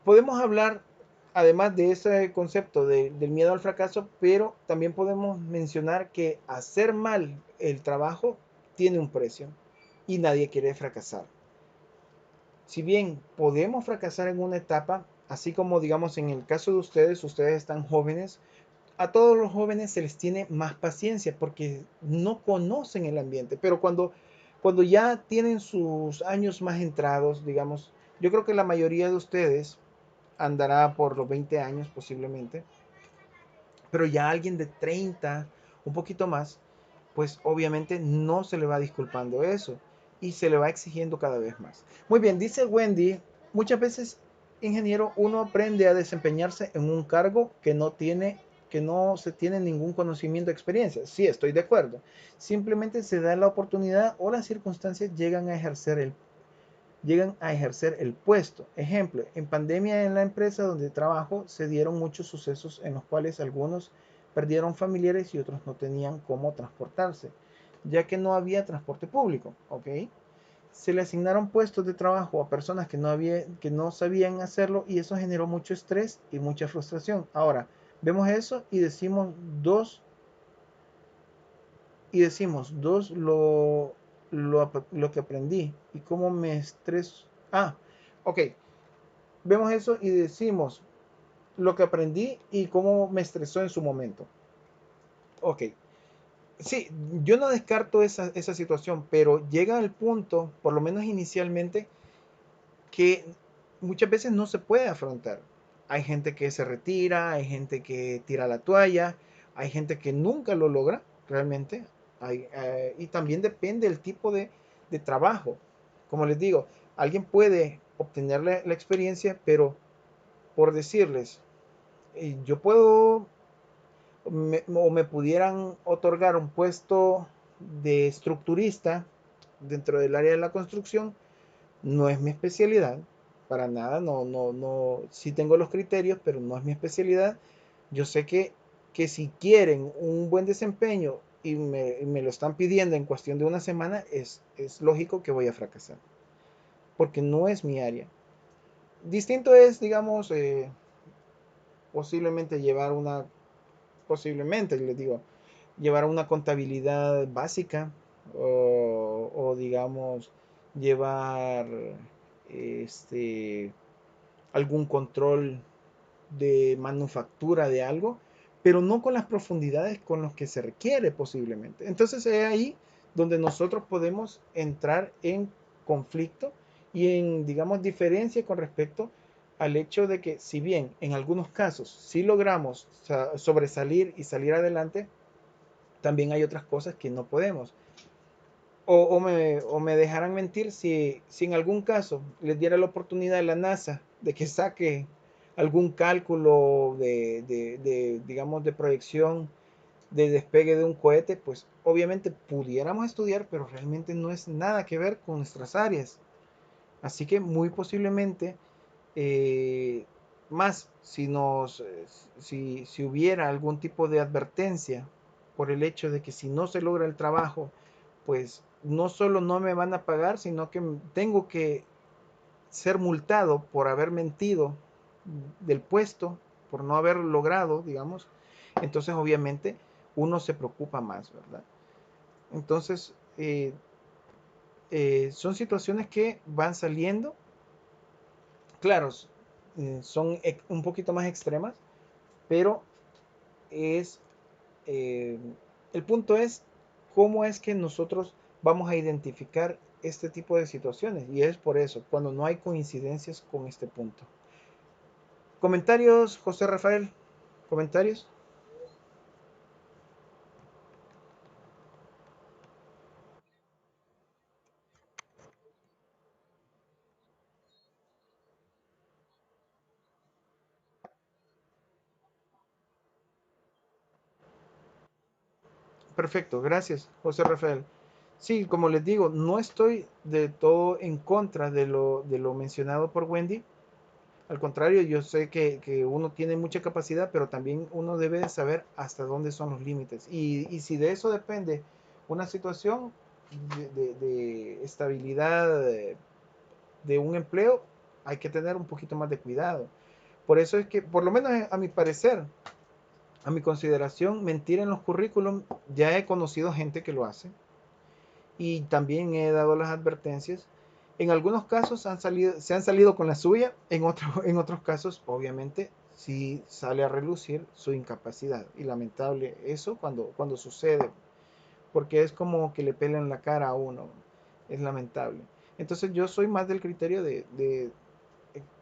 podemos hablar, además de ese concepto del miedo al fracaso, pero también podemos mencionar que hacer mal el trabajo tiene un precio y nadie quiere fracasar. Si bien podemos fracasar en una etapa, así como digamos en el caso de ustedes, ustedes están jóvenes, a todos los jóvenes se les tiene más paciencia porque no conocen el ambiente, pero cuando ya tienen sus años más entrados, digamos, yo creo que la mayoría de ustedes andará por los 20 años posiblemente, pero ya alguien de 30, un poquito más, pues obviamente no se le va disculpando eso y se le va exigiendo cada vez más. Muy bien, dice Wendy, muchas veces, ingeniero, uno aprende a desempeñarse en un cargo que no se tiene ningún conocimiento o experiencia. Sí, estoy de acuerdo. Simplemente se da la oportunidad o las circunstancias llegan a ejercer el puesto. Ejemplo, en pandemia en la empresa donde trabajo se dieron muchos sucesos en los cuales algunos perdieron familiares y otros no tenían cómo transportarse, ya que no había transporte público, ¿ok? Se le asignaron puestos de trabajo a personas que no sabían hacerlo y eso generó mucho estrés y mucha frustración. Ahora, vemos eso y decimos dos lo que aprendí y cómo me estreso. Ah, ok. Vemos eso y decimos lo que aprendí y cómo me estresó en su momento. Ok. Sí, yo no descarto esa situación, pero llega al punto, por lo menos inicialmente, que muchas veces no se puede afrontar. Hay gente que se retira, hay gente que tira la toalla, hay gente que nunca lo logra realmente. Y también depende del tipo de trabajo. Como les digo, alguien puede obtener la experiencia, pero por decirles, yo puedo o me pudieran otorgar un puesto de estructurista dentro del área de la construcción, no es mi especialidad, para nada, no, sí tengo los criterios, pero no es mi especialidad. Yo sé que si quieren un buen desempeño y me lo están pidiendo en cuestión de una semana, es lógico que voy a fracasar, porque no es mi área. Distinto es, digamos, posiblemente posiblemente, les digo, llevar una contabilidad básica o digamos, llevar este, algún control de manufactura de algo, pero no con las profundidades con las que se requiere posiblemente. Entonces es ahí donde nosotros podemos entrar en conflicto y en, digamos, diferencia con respecto al hecho de que si bien en algunos casos sí logramos sobresalir y salir adelante, también hay otras cosas que no podemos. O me dejarán mentir si en algún caso les diera la oportunidad a la NASA de que saque algún cálculo digamos, de proyección de despegue de un cohete, pues obviamente pudiéramos estudiar, pero realmente no es nada que ver con nuestras áreas. Así que muy posiblemente, eh, más si hubiera algún tipo de advertencia por el hecho de que si no se logra el trabajo, pues no solo no me van a pagar, sino que tengo que ser multado por haber mentido del puesto, por no haber logrado, digamos, entonces obviamente uno se preocupa más, ¿verdad? Entonces, son situaciones que van saliendo. Claro, son un poquito más extremas, pero es eh, el punto es cómo es que nosotros vamos a identificar este tipo de situaciones, y es por eso, cuando no hay coincidencias con este punto. Comentarios, José Rafael, comentarios. Perfecto, gracias, José Rafael. Sí, como les digo, no estoy de todo en contra de lo mencionado por Wendy. Al contrario, yo sé que uno tiene mucha capacidad, pero también uno debe de saber hasta dónde son los límites. Y si de eso depende una situación de estabilidad de un empleo, hay que tener un poquito más de cuidado. Por eso es que, por lo menos a mi parecer, a mi consideración, mentir en los currículum, ya he conocido gente que lo hace y también he dado las advertencias. En algunos casos se han salido con la suya, en otros casos, obviamente, sí sale a relucir su incapacidad. Y lamentable eso cuando sucede, porque es como que le pelan la cara a uno. Es lamentable. Entonces yo soy más del criterio de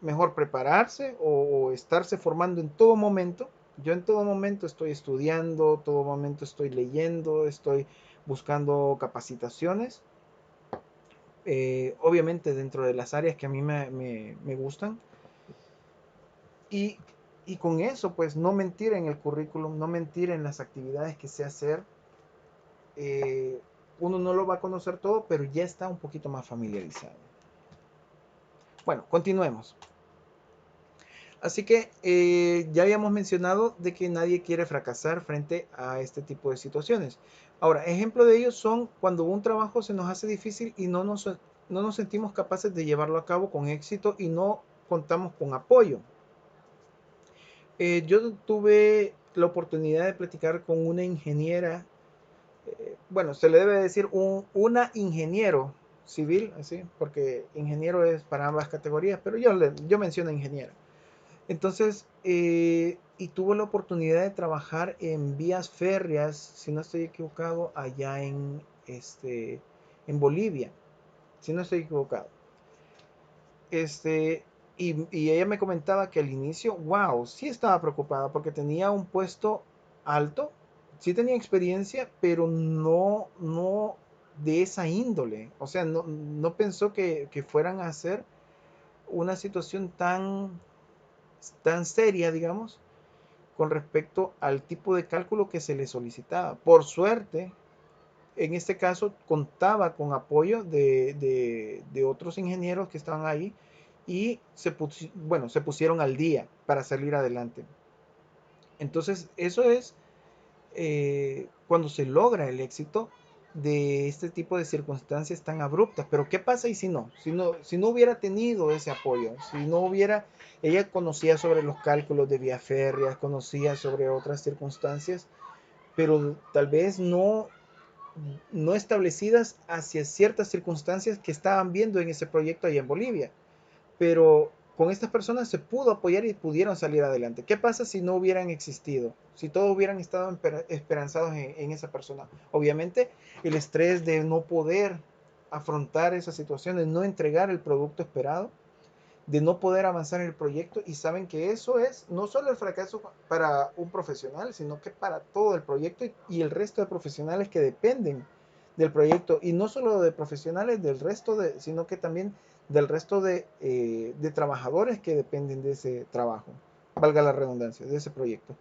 mejor prepararse o estarse formando en todo momento. Yo en todo momento estoy estudiando, todo momento estoy leyendo, estoy buscando capacitaciones, obviamente dentro de las áreas que a mí me gustan. Y, y con eso, pues no mentir en el currículum, no mentir en las actividades que sé hacer. eh, Uno no lo va a conocer todo, pero ya está un poquito más familiarizado. Bueno, continuemos. Así que ya habíamos mencionado de que nadie quiere fracasar frente a este tipo de situaciones. Ahora, ejemplo de ello son cuando un trabajo se nos hace difícil y no nos sentimos capaces de llevarlo a cabo con éxito y no contamos con apoyo. Yo tuve la oportunidad de platicar con una ingeniera, bueno, se le debe decir una ingeniero civil, así, porque ingeniero es para ambas categorías, pero yo menciono ingeniera. Entonces, y tuve la oportunidad de trabajar en vías férreas, si no estoy equivocado, allá en Bolivia, si no estoy equivocado. Este, y ella me comentaba que al inicio, wow, sí estaba preocupada porque tenía un puesto alto, sí tenía experiencia, pero no de esa índole. O sea, no pensó que fueran a hacer una situación tan seria, digamos, con respecto al tipo de cálculo que se le solicitaba. Por suerte, en este caso contaba con apoyo de otros ingenieros que estaban ahí y bueno, se pusieron al día para salir adelante. Entonces, eso es cuando se logra el éxito de este tipo de circunstancias tan abruptas. Pero ¿qué pasa y si no? Si no hubiera tenido ese apoyo, si no hubiera, ella conocía sobre los cálculos de vías férreas, conocía sobre otras circunstancias, pero tal vez no establecidas hacia ciertas circunstancias que estaban viendo en ese proyecto allá en Bolivia. Pero con estas personas se pudo apoyar y pudieron salir adelante. ¿Qué pasa si no hubieran existido? Si todos hubieran estado esperanzados en esa persona. Obviamente el estrés de no poder afrontar esa situación, de no entregar el producto esperado, de no poder avanzar en el proyecto, y saben que eso es no solo el fracaso para un profesional, sino que para todo el proyecto y el resto de profesionales que dependen del proyecto, y no solo de profesionales del resto sino que también del resto de trabajadores que dependen de ese trabajo, valga la redundancia, de ese proyecto.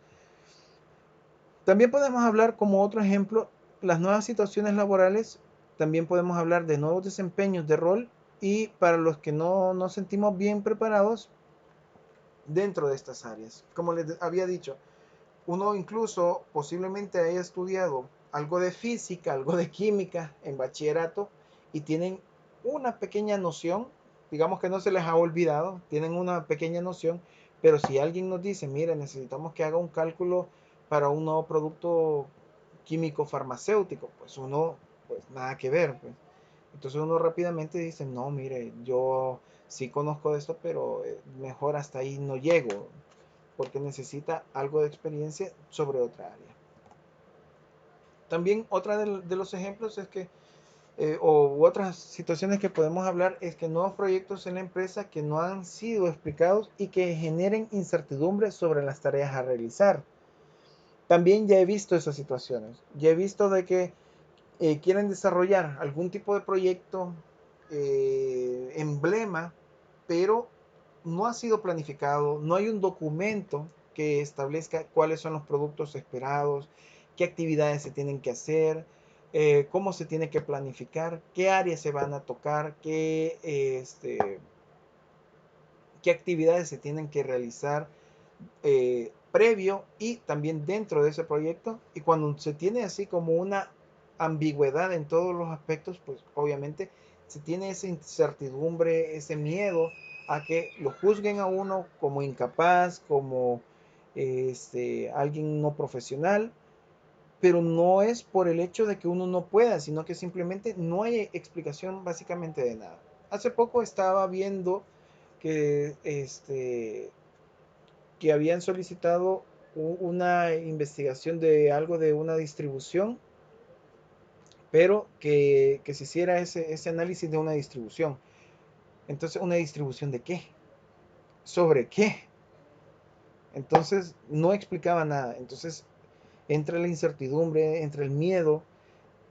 También podemos hablar como otro ejemplo las nuevas situaciones laborales. También podemos hablar de nuevos desempeños de rol, y para los que no nos sentimos bien preparados dentro de estas áreas. Como les había dicho, uno incluso posiblemente haya estudiado algo de física, algo de química en bachillerato, y tienen una pequeña noción, digamos que no se les ha olvidado, tienen una pequeña noción, pero si alguien nos dice, mira, necesitamos que haga un cálculo para un nuevo producto químico farmacéutico, pues uno, pues nada que ver, pues. Entonces uno rápidamente dice, no, mire, yo sí conozco de esto, pero mejor hasta ahí no llego, porque necesita algo de experiencia sobre otra área. También otra de los ejemplos es que, o otras situaciones que podemos hablar, es que nuevos proyectos en la empresa que no han sido explicados y que generen incertidumbre sobre las tareas a realizar. También ya he visto esas situaciones. Ya he visto de que quieren desarrollar algún tipo de proyecto, emblema, pero no ha sido planificado, no hay un documento que establezca cuáles son los productos esperados, qué actividades se tienen que hacer, cómo se tiene que planificar, qué áreas se van a tocar, qué actividades se tienen que realizar previo y también dentro de ese proyecto. Y cuando se tiene así como una ambigüedad en todos los aspectos, pues obviamente se tiene esa incertidumbre, ese miedo a que lo juzguen a uno como incapaz, como alguien no profesional, pero no es por el hecho de que uno no pueda, sino que simplemente no hay explicación básicamente de nada. Hace poco estaba viendo que que habían solicitado una investigación de algo de una distribución, pero que se hiciera ese análisis de una distribución. Entonces, ¿una distribución de qué? ¿Sobre qué? Entonces, no explicaba nada. Entonces, entra la incertidumbre, entra el miedo,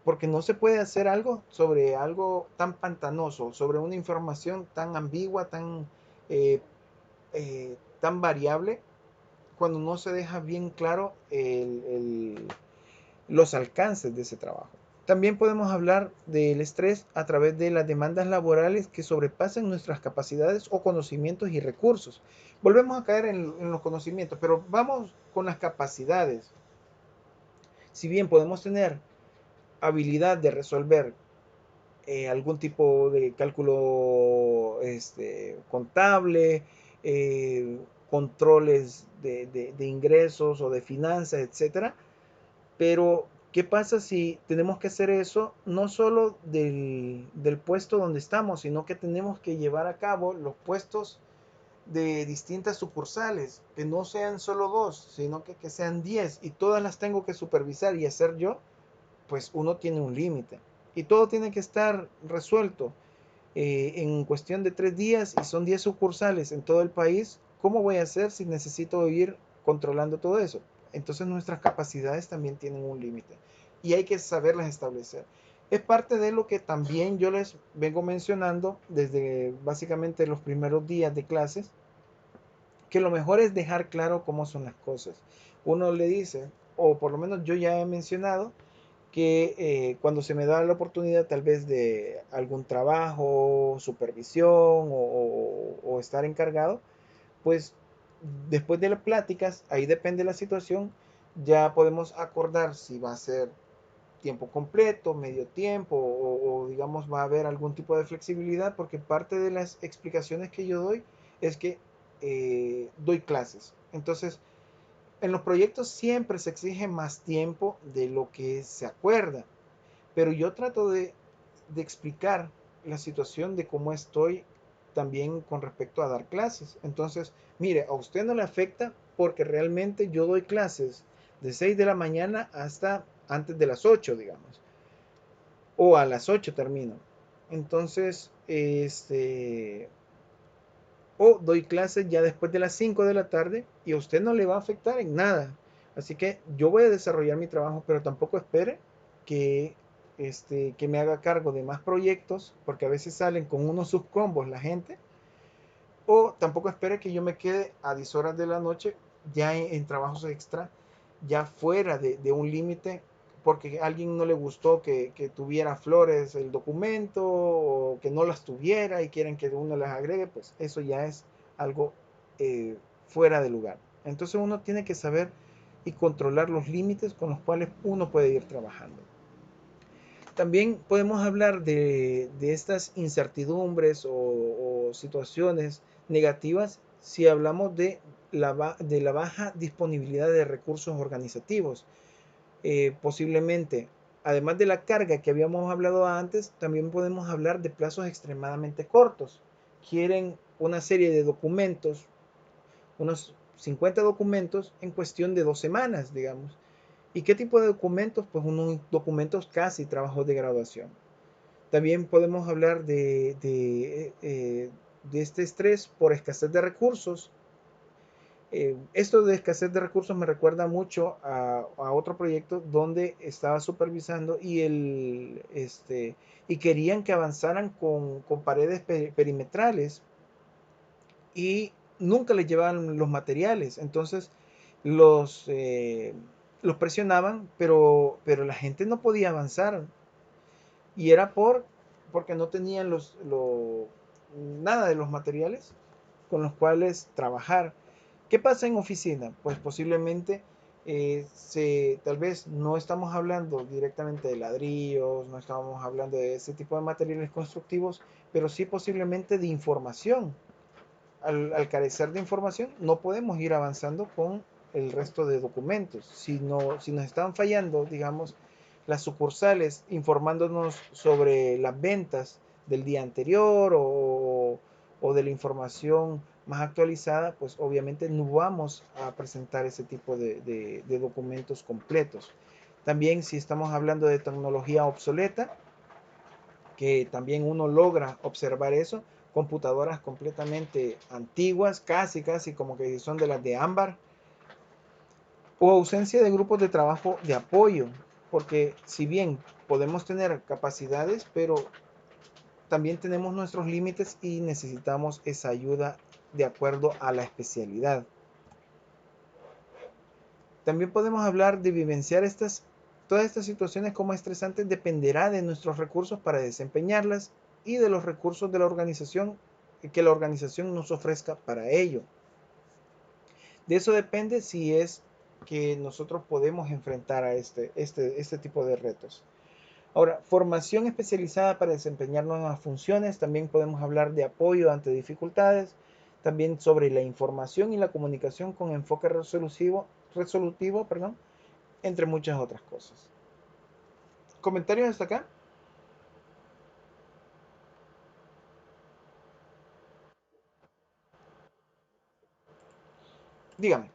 porque no se puede hacer algo sobre algo tan pantanoso, sobre una información tan ambigua, eh, tan variable, cuando no se deja bien claro los alcances de ese trabajo. También podemos hablar del estrés a través de las demandas laborales que sobrepasan nuestras capacidades o conocimientos y recursos. Volvemos a caer en los conocimientos, pero vamos con las capacidades. Si bien podemos tener habilidad de resolver algún tipo de cálculo contable, controles de ingresos o de finanzas, etcétera. Pero, ¿qué pasa si tenemos que hacer eso no solo del puesto donde estamos, sino que tenemos que llevar a cabo los puestos de distintas sucursales, que no sean solo dos, sino que sean 10 y todas las tengo que supervisar y hacer yo? Pues uno tiene un límite y todo tiene que estar resuelto en cuestión de 3 días y son 10 sucursales en todo el país. ¿Cómo voy a hacer si necesito ir controlando todo eso? Entonces nuestras capacidades también tienen un límite y hay que saberlas establecer. Es parte de lo que también yo les vengo mencionando desde básicamente los primeros días de clases, que lo mejor es dejar claro cómo son las cosas. Uno le dice, o por lo menos yo ya he mencionado, que cuando se me da la oportunidad tal vez de algún trabajo, supervisión o estar encargado, pues después de las pláticas, ahí depende de la situación, ya podemos acordar si va a ser tiempo completo, medio tiempo o digamos va a haber algún tipo de flexibilidad, porque parte de las explicaciones que yo doy es que doy clases. Entonces, en los proyectos siempre se exige más tiempo de lo que se acuerda, pero yo trato de explicar la situación de cómo estoy también con respecto a dar clases. Entonces, mire, a usted no le afecta porque realmente yo doy clases de 6 de la mañana hasta antes de las 8, digamos, o a las 8 termino. Entonces, o doy clases ya después de las 5 de la tarde y a usted no le va a afectar en nada. Así que yo voy a desarrollar mi trabajo, pero tampoco espere que, que me haga cargo de más proyectos, porque a veces salen con unos subcombos la gente, o tampoco espere que yo me quede a 10 horas de la noche ya en trabajos extra, ya fuera de un límite, porque a alguien no le gustó que tuviera flores el documento o que no las tuviera y quieren que uno las agregue, pues eso ya es algo eh, fuera de lugar. Entonces uno tiene que saber y controlar los límites con los cuales uno puede ir trabajando. También podemos hablar de estas incertidumbres o situaciones negativas si hablamos de la baja disponibilidad de recursos organizativos. Posiblemente además de la carga que habíamos hablado antes, también podemos hablar de plazos extremadamente cortos. Quieren una serie de documentos, unos 50 documentos en cuestión de 2 semanas, digamos. ¿Y qué tipo de documentos? Pues unos documentos casi trabajos de graduación. También podemos hablar de este estrés por escasez de recursos. Esto de escasez de recursos me recuerda mucho a otro proyecto donde estaba supervisando y querían que avanzaran con paredes perimetrales y nunca les llevaban los materiales. Entonces los, eh, los presionaban, pero la gente no podía avanzar. Y era porque no tenían nada de los materiales con los cuales trabajar. ¿Qué pasa en oficina? Pues posiblemente tal vez no estamos hablando directamente de ladrillos, no estamos hablando de ese tipo de materiales constructivos, pero sí posiblemente de información. Al carecer de información, no podemos ir avanzando con el resto de documentos. Si nos están fallando, digamos, las sucursales informándonos sobre las ventas del día anterior o de la información más actualizada, pues obviamente no vamos a presentar ese tipo de documentos completos. También si estamos hablando de tecnología obsoleta, que también uno logra observar eso, computadoras completamente antiguas, casi como que son de las de ámbar, o ausencia de grupos de trabajo de apoyo, porque si bien podemos tener capacidades, pero también tenemos nuestros límites y necesitamos esa ayuda de acuerdo a la especialidad. También podemos hablar de vivenciar todas estas situaciones como estresantes dependerá de nuestros recursos para desempeñarlas y de los recursos de la organización que la organización nos ofrezca para ello. De eso depende si es que nosotros podemos enfrentar a este tipo de retos. Ahora, formación especializada para desempeñar nuevas funciones, también podemos hablar de apoyo ante dificultades, también sobre la información y la comunicación con enfoque resolutivo, perdón, entre muchas otras cosas. ¿Comentarios hasta acá? Dígame.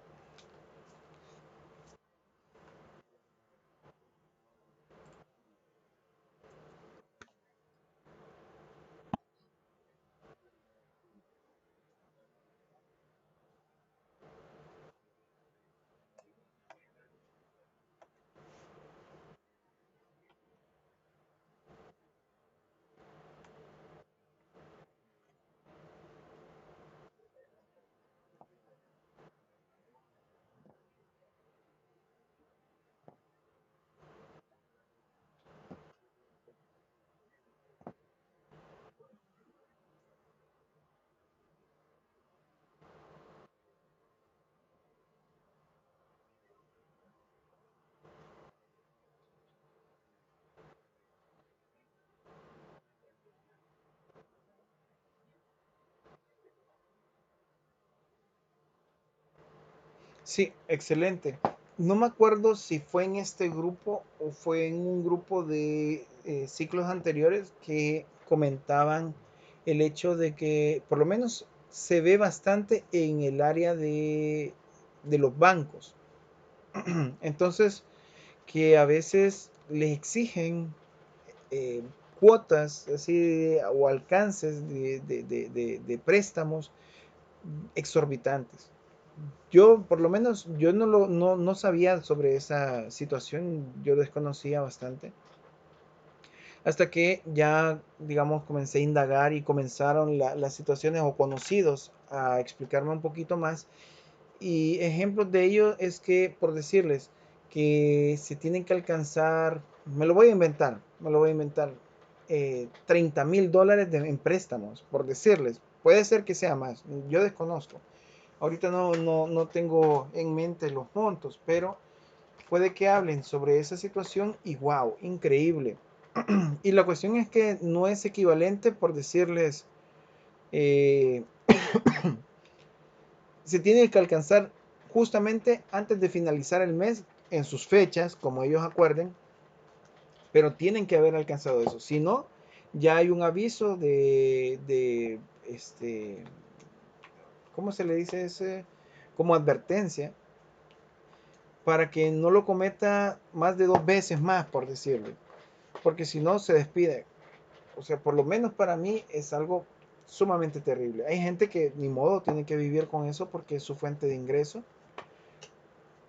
Sí, excelente. No me acuerdo si fue en este grupo o fue en un grupo de ciclos anteriores que comentaban el hecho de que por lo menos se ve bastante en el área de los bancos. Entonces, que a veces les exigen eh, cuotas así o alcances de préstamos exorbitantes. Yo, por lo menos, yo no sabía sobre esa situación, yo desconocía bastante, hasta que ya, digamos, comencé a indagar y comenzaron las situaciones o conocidos a explicarme un poquito más. Y ejemplos de ello es que, por decirles, que se tienen que alcanzar, me lo voy a inventar, $30,000 en préstamos, por decirles. Puede ser que sea más, yo desconozco. Ahorita no tengo en mente los montos, pero puede que hablen sobre esa situación y wow, increíble. Y la cuestión es que no es equivalente por decirles, eh, se tiene que alcanzar justamente antes de finalizar el mes en sus fechas, como ellos acuerden, pero tienen que haber alcanzado eso. Si no, ya hay un aviso ¿cómo se le dice ese? Como advertencia, para que no lo cometa más de 2 veces más, por decirlo. Porque si no, se despide. O sea, por lo menos para mí es algo sumamente terrible. Hay gente que ni modo tiene que vivir con eso porque es su fuente de ingreso,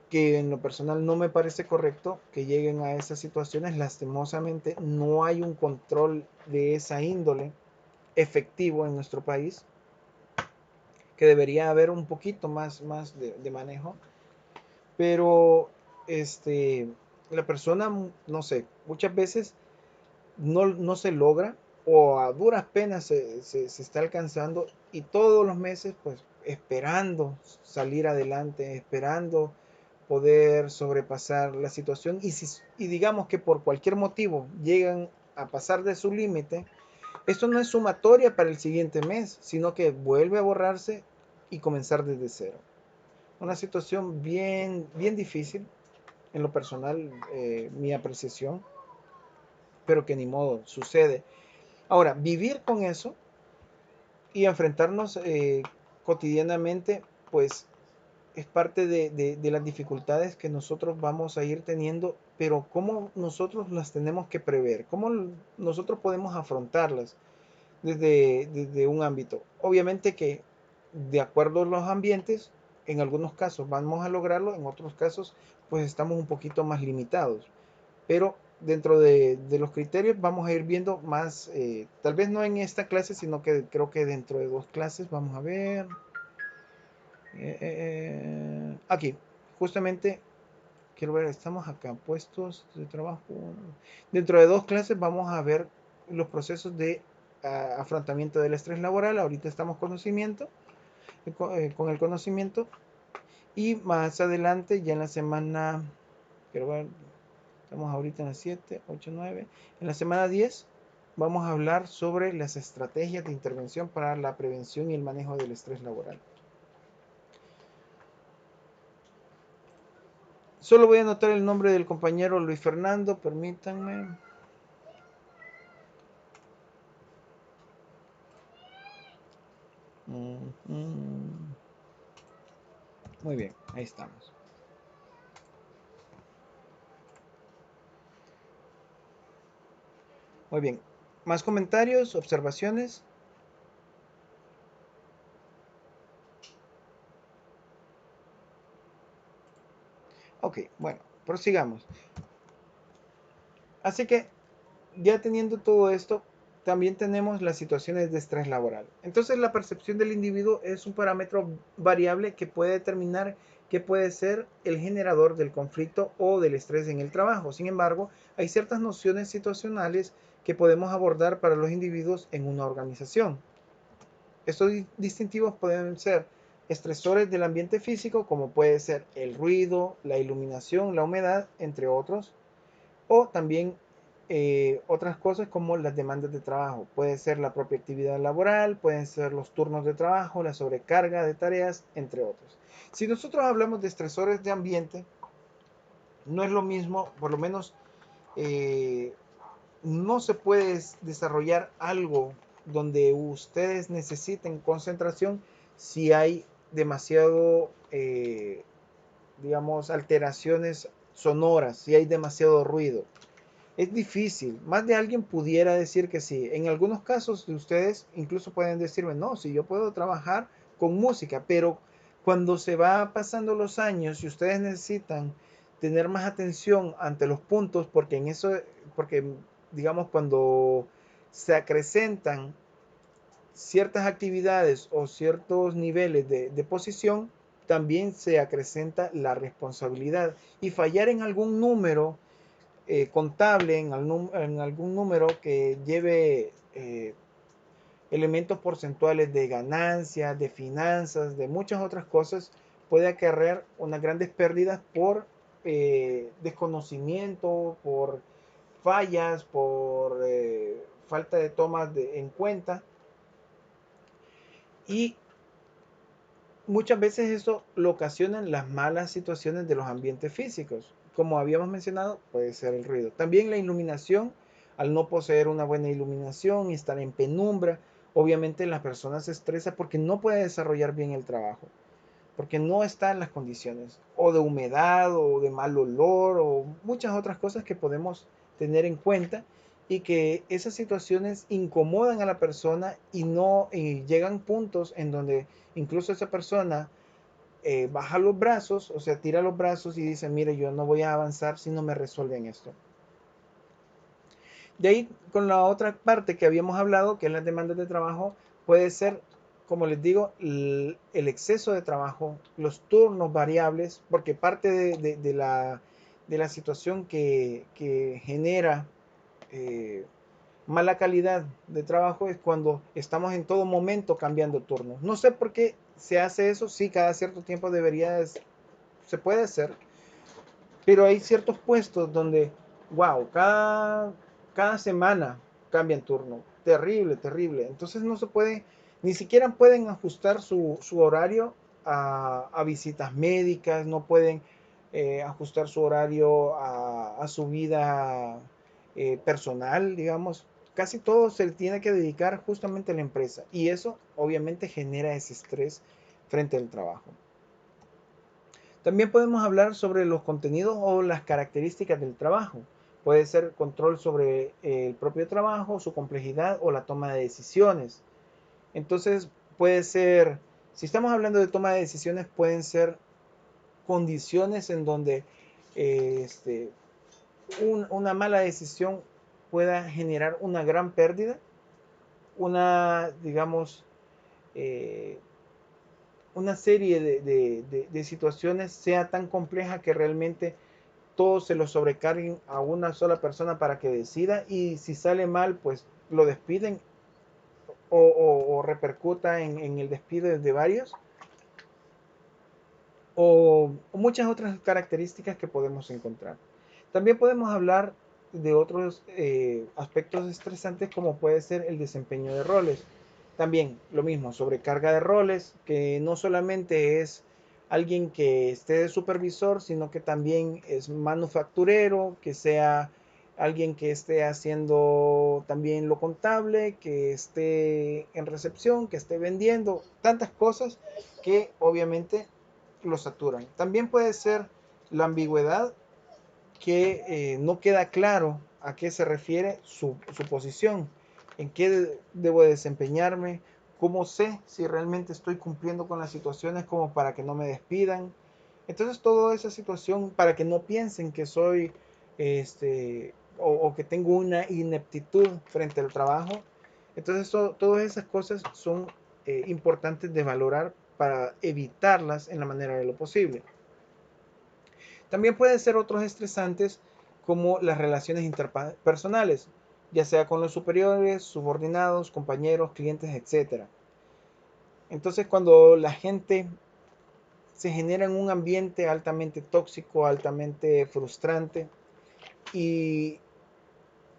que en lo personal no me parece correcto que lleguen a esas situaciones. Lastimosamente no hay un control de esa índole efectivo en nuestro país, que debería haber un poquito más de manejo, pero este, la persona, no sé, muchas veces no se logra o a duras penas se está alcanzando, y todos los meses pues esperando salir adelante, esperando poder sobrepasar la situación, y digamos que por cualquier motivo llegan a pasar de su límite, esto no es sumatoria para el siguiente mes, sino que vuelve a borrarse y comenzar desde cero. Una situación bien difícil en lo personal, mi apreciación, pero que ni modo, sucede. Ahora, vivir con eso y enfrentarnos cotidianamente, pues es parte de las dificultades que nosotros vamos a ir teniendo, pero cómo nosotros las tenemos que prever, cómo nosotros podemos afrontarlas desde un ámbito. Obviamente que de acuerdo a los ambientes, en algunos casos vamos a lograrlo, en otros casos pues estamos un poquito más limitados. Pero dentro de los criterios vamos a ir viendo más, tal vez no en esta clase, sino que creo que dentro de 2 clases vamos a ver. Aquí, justamente, quiero ver, estamos acá, puestos de trabajo. Dentro de 2 clases vamos a ver los procesos de afrontamiento del estrés laboral. Ahorita estamos con el conocimiento, y más adelante, ya en la semana, quiero ver, estamos ahorita en las 7, 8, 9. En la semana 10 vamos a hablar sobre las estrategias de intervención para la prevención y el manejo del estrés laboral. Solo voy a anotar el nombre del compañero Luis Fernando, permítanme. Muy bien, ahí estamos. Muy bien. ¿Más comentarios, observaciones? Ok, bueno, prosigamos. Así que ya teniendo todo esto, también tenemos las situaciones de estrés laboral. Entonces, la percepción del individuo es un parámetro variable que puede determinar qué puede ser el generador del conflicto o del estrés en el trabajo. Sin embargo, hay ciertas nociones situacionales que podemos abordar para los individuos en una organización. Estos distintivos pueden ser estresores del ambiente físico, como puede ser el ruido, la iluminación, la humedad, entre otros, o también otras cosas como las demandas de trabajo. Puede ser la propia actividad laboral, pueden ser los turnos de trabajo, la sobrecarga de tareas, entre otros. Si nosotros hablamos de estresores de ambiente, no es lo mismo, por lo menos eh, no se puede desarrollar algo donde ustedes necesiten concentración si hay demasiado, digamos, alteraciones sonoras, si hay demasiado ruido. Es difícil. Más de alguien pudiera decir que sí. En algunos casos de ustedes incluso pueden decirme, no, si yo puedo trabajar con música, pero cuando se va pasando los años y ustedes necesitan tener más atención ante los puntos, porque digamos cuando se acrecentan ciertas actividades o ciertos niveles de posición, también se acrecenta la responsabilidad, y fallar en algún número contable, en algún número que lleve elementos porcentuales de ganancias, de finanzas, de muchas otras cosas, puede acarrear unas grandes pérdidas por desconocimiento, por fallas, por falta de tomas en cuenta, y muchas veces eso lo ocasionan las malas situaciones de los ambientes físicos. como habíamos mencionado, puede ser el ruido. También la iluminación, al no poseer una buena iluminación y estar en penumbra, obviamente la persona se estresa porque no puede desarrollar bien el trabajo, porque no está en las condiciones, o de humedad, o de mal olor, o muchas otras cosas que podemos tener en cuenta y que esas situaciones incomodan a la persona y no llegan puntos en donde incluso esa persona baja los brazos, o sea, tira los brazos y dice, mire, yo no voy a avanzar si no me resuelven esto. De ahí, con la otra parte que habíamos hablado, que es las demandas de trabajo, puede ser, como les digo, el exceso de trabajo, los turnos variables, porque parte de la situación que genera mala calidad de trabajo es cuando estamos en todo momento cambiando turnos. No sé por qué se hace eso, sí, cada cierto tiempo se puede hacer, pero hay ciertos puestos donde, wow, cada semana cambian turno. Terrible, terrible. Entonces no se puede, ni siquiera pueden ajustar su horario a visitas médicas, no pueden ajustar su horario a su vida personal, digamos. Casi todo se tiene que dedicar justamente a la empresa y eso obviamente genera ese estrés frente al trabajo. También podemos hablar sobre los contenidos o las características del trabajo. Puede ser control sobre el propio trabajo, su complejidad o la toma de decisiones. Entonces puede ser, si estamos hablando de toma de decisiones, pueden ser condiciones en donde una mala decisión pueda generar una gran pérdida, digamos, eh, una serie de situaciones sea tan compleja que realmente todo se lo sobrecarguen a una sola persona para que decida y si sale mal, pues lo despiden o repercuta en el despido de varios o muchas otras características que podemos encontrar. También podemos hablar de otros aspectos estresantes como puede ser el desempeño de roles. También lo mismo, sobrecarga de roles, que no solamente es alguien que esté de supervisor, sino que también es manufacturero, que sea alguien que esté haciendo también lo contable, que esté en recepción, que esté vendiendo, tantas cosas que obviamente lo saturan. También puede ser la ambigüedad que no queda claro a qué se refiere su posición, en qué debo desempeñarme, cómo sé si realmente estoy cumpliendo con las situaciones como para que no me despidan. Entonces toda esa situación para que no piensen que soy o que tengo una ineptitud frente al trabajo. Entonces todas esas cosas son importantes de valorar para evitarlas en la manera de lo posible. También pueden ser otros estresantes como las relaciones interpersonales, ya sea con los superiores, subordinados, compañeros, clientes, etc. Entonces cuando la gente se genera en un ambiente altamente tóxico, altamente frustrante y,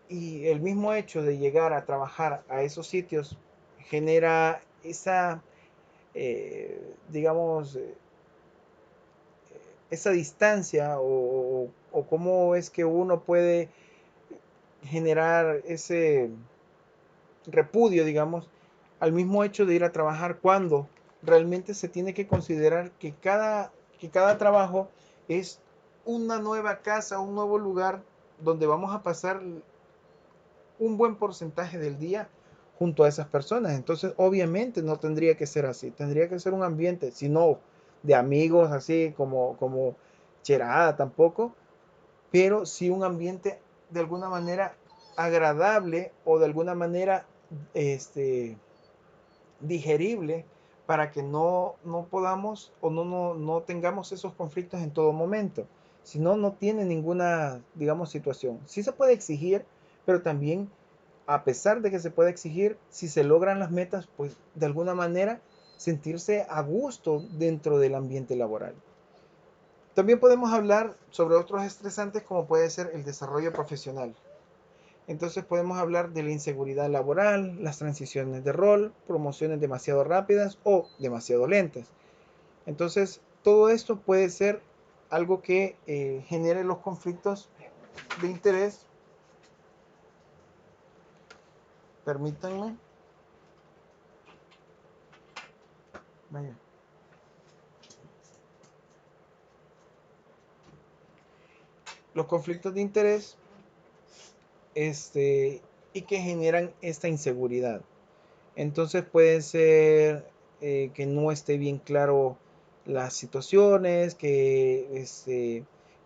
y el mismo hecho de llegar a trabajar a esos sitios genera esa, digamos, esa distancia o cómo es que uno puede generar ese repudio, digamos, al mismo hecho de ir a trabajar cuando realmente se tiene que considerar que cada trabajo es una nueva casa, un nuevo lugar donde vamos a pasar un buen porcentaje del día junto a esas personas. Entonces, obviamente no tendría que ser así, tendría que ser un ambiente, si no de amigos así como cherada tampoco, pero sí un ambiente de alguna manera agradable o de alguna manera digerible para que no podamos o no tengamos esos conflictos en todo momento. Si no, no tiene ninguna, digamos, situación. Sí se puede exigir, pero también, a pesar de que se puede exigir, si se logran las metas, pues de alguna manera sentirse a gusto dentro del ambiente laboral. También podemos hablar sobre otros estresantes como puede ser el desarrollo profesional. Entonces podemos hablar de la inseguridad laboral, las transiciones de rol, promociones demasiado rápidas o demasiado lentas. Entonces todo esto puede ser algo que genere los conflictos de interés. Permítanme. Vaya. Los conflictos de interés y que generan esta inseguridad. Entonces puede ser que no esté bien claro las situaciones, que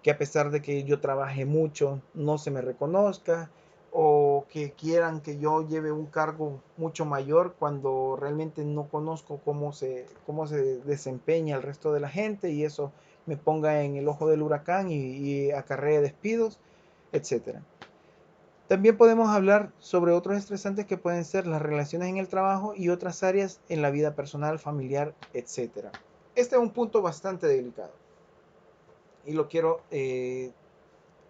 a pesar de que yo trabaje mucho, no se me reconozca, o que quieran que yo lleve un cargo mucho mayor cuando realmente no conozco cómo se desempeña el resto de la gente y eso me ponga en el ojo del huracán y acarree despidos, etcétera. También podemos hablar sobre otros estresantes que pueden ser las relaciones en el trabajo y otras áreas en la vida personal, familiar, etcétera. Este es un punto bastante delicado y lo quiero,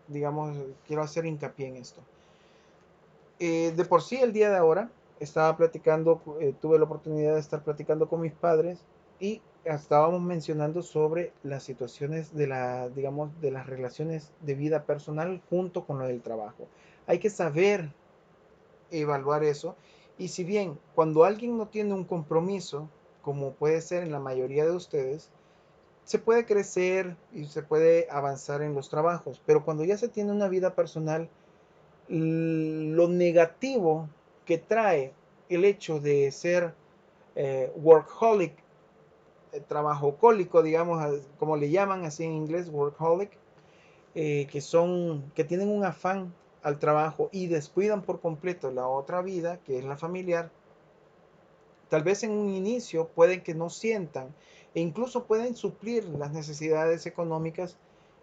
digamos, quiero hacer hincapié en esto. De por sí, el día de ahora estaba platicando, tuve la oportunidad de estar platicando con mis padres y estábamos mencionando sobre las situaciones de digamos, de las relaciones de vida personal junto con lo del trabajo. Hay que saber evaluar eso. Y si bien cuando alguien no tiene un compromiso, como puede ser en la mayoría de ustedes, se puede crecer y se puede avanzar en los trabajos, pero cuando ya se tiene una vida personal, lo negativo que trae el hecho de ser workaholic, trabajocólico, digamos, como le llaman así en inglés, workaholic, que tienen un afán al trabajo y descuidan por completo la otra vida, que es la familiar. Tal vez en un inicio pueden que no sientan e incluso pueden suplir las necesidades económicas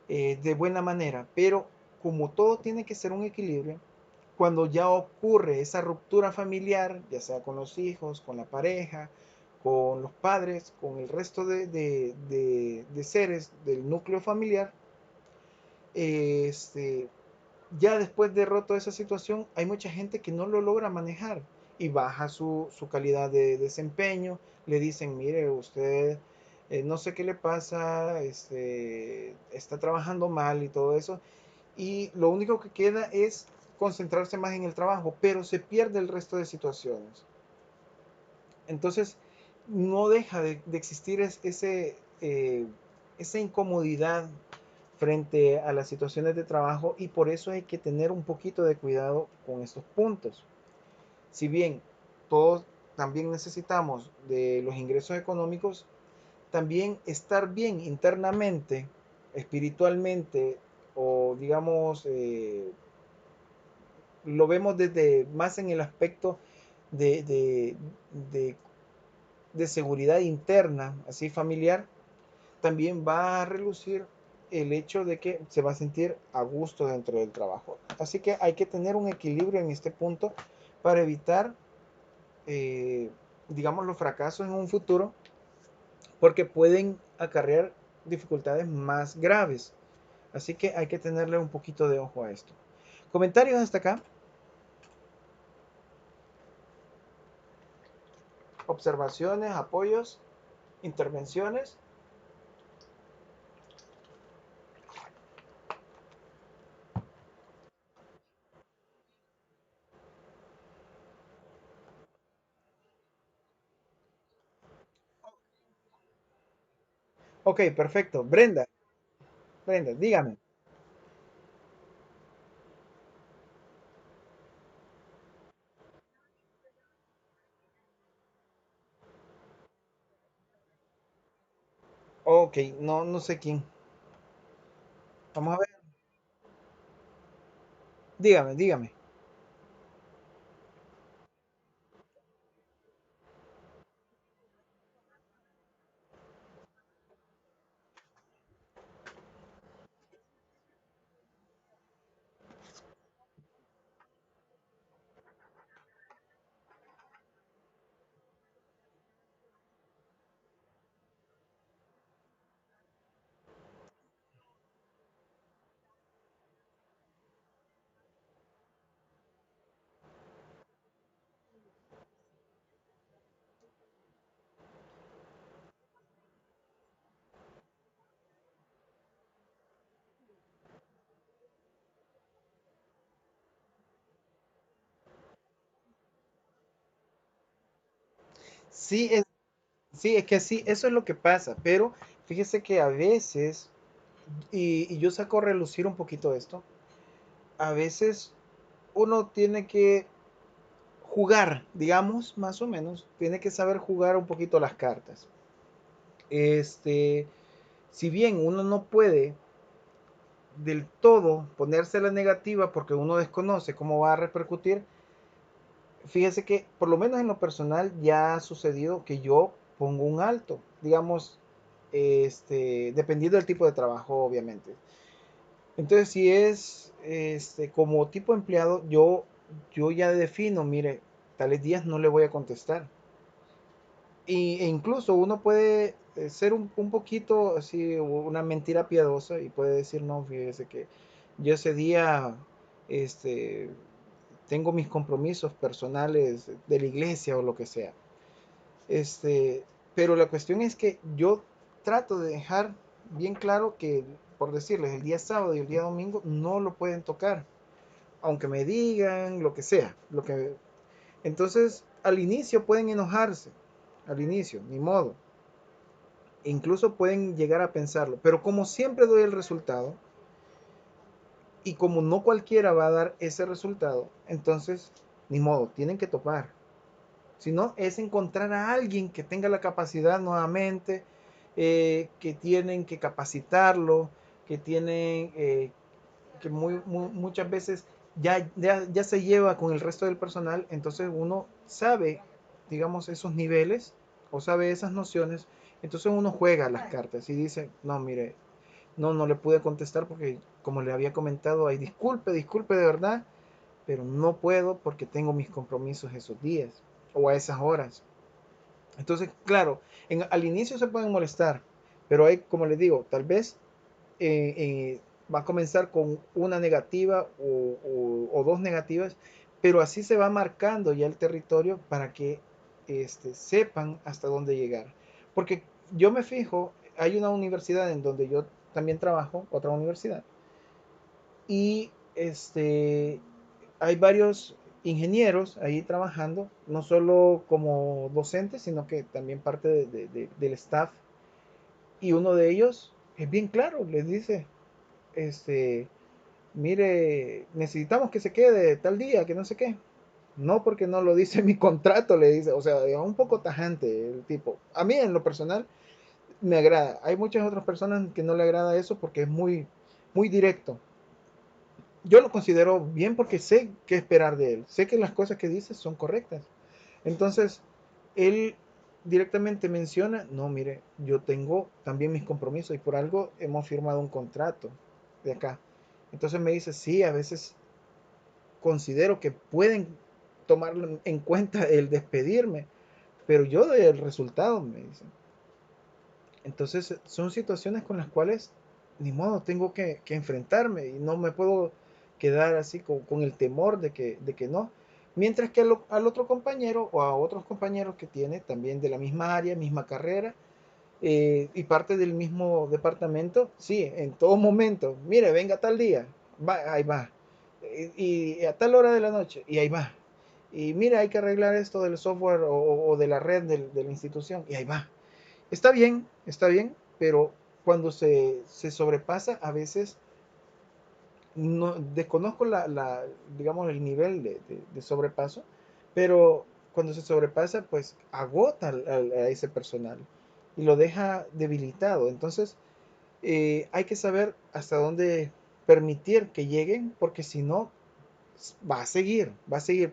de buena manera, pero como todo tiene que ser un equilibrio, cuando ya ocurre esa ruptura familiar, ya sea con los hijos, con la pareja, con los padres, con el resto de seres del núcleo familiar, este, ya después de roto esa situación, hay mucha gente que no lo logra manejar y baja su calidad de desempeño. Le dicen, mire, usted no sé qué le pasa, está trabajando mal y todo eso. Y lo único que queda es concentrarse más en el trabajo, pero se pierde el resto de situaciones. Entonces, no deja de existir esa incomodidad frente a las situaciones de trabajo y por eso hay que tener un poquito de cuidado con estos puntos. Si bien todos también necesitamos de los ingresos económicos, también estar bien internamente, espiritualmente o digamos, lo vemos desde más en el aspecto de, de, de, de seguridad interna, así familiar, también va a relucir el hecho de que se va a sentir a gusto dentro del trabajo. Así que hay que tener un equilibrio en este punto para evitar, eh, digamos, los fracasos en un futuro, porque pueden acarrear dificultades más graves. Así que hay que tenerle un poquito de ojo a esto. ¿Comentarios hasta acá? ¿Observaciones, apoyos, intervenciones? Ok, perfecto. Brenda, Brenda, dígame. Ok, no, no sé quién. Vamos a ver. Dígame, dígame. Sí, sí, es que así, eso es lo que pasa, pero fíjese que a veces, y yo saco a relucir un poquito esto, a veces uno tiene que jugar, digamos, más o menos, tiene que saber jugar un poquito las cartas. Este, si bien uno no puede del todo ponerse la negativa porque uno desconoce cómo va a repercutir, fíjese que por lo menos en lo personal ya ha sucedido que yo pongo un alto, digamos, dependiendo del tipo de trabajo, obviamente. Entonces, si es como tipo empleado, yo ya defino, mire, tales días no le voy a contestar. E incluso uno puede ser un poquito así, una mentira piadosa y puede decir, no, fíjese que yo ese día este, tengo mis compromisos personales de la iglesia o lo que sea. Este, pero la cuestión es que yo trato de dejar bien claro que, por decirles, el día sábado y el día domingo no lo pueden tocar, aunque me digan lo que sea. Entonces, al inicio pueden enojarse, al inicio, ni modo. E incluso pueden llegar a pensarlo, pero como siempre doy el resultado, y como no cualquiera va a dar ese resultado, entonces, ni modo, tienen que topar. Sino es encontrar a alguien que tenga la capacidad nuevamente, que tienen que capacitarlo, que tienen que muchas veces ya se lleva con el resto del personal, entonces uno sabe, digamos, esos niveles o sabe esas nociones, entonces uno juega las cartas y dice, no, mire, no le pude contestar porque como le había comentado, ay, disculpe de verdad, pero no puedo porque tengo mis compromisos esos días o a esas horas. Entonces, claro, al inicio se pueden molestar, pero hay, como les digo, tal vez va a comenzar con una negativa o dos negativas, pero así se va marcando ya el territorio para que sepan hasta dónde llegar. Porque yo me fijo, hay una universidad en donde yo también trabajo, otra universidad, y hay varios ingenieros ahí trabajando, no solo como docentes, sino que también parte del staff. Y uno de ellos es bien claro, les dice, este, mire, necesitamos que se quede tal día, que no sé qué. No porque no lo dice mi contrato, le dice, o sea, es un poco tajante el tipo. A mí en lo personal me agrada. Hay muchas otras personas que no le agrada eso porque es muy directo. Yo lo considero bien porque sé qué esperar de él. Sé que las cosas que dice son correctas. Entonces, él directamente menciona, no, mire, yo tengo también mis compromisos y por algo hemos firmado un contrato de acá. Entonces me dice, sí, a veces considero que pueden tomar en cuenta el despedirme, pero yo doy el resultado, me dice. Entonces son situaciones con las cuales ni modo tengo que enfrentarme y no me puedo quedar así con el temor de que no. Mientras que al otro compañero o a otros compañeros que tiene también de la misma área, misma carrera y parte del mismo departamento, sí, en todo momento, mire, venga tal día, va, ahí va, y a tal hora de la noche, y ahí va. Y mira, hay que arreglar esto del software o de la red de la institución, y ahí va. Está bien, pero cuando se sobrepasa, a veces no desconozco digamos, el nivel de sobrepaso, pero cuando se sobrepasa, pues agota a ese personal y lo deja debilitado. Entonces, hay que saber hasta dónde permitir que lleguen, porque si no, va a seguir,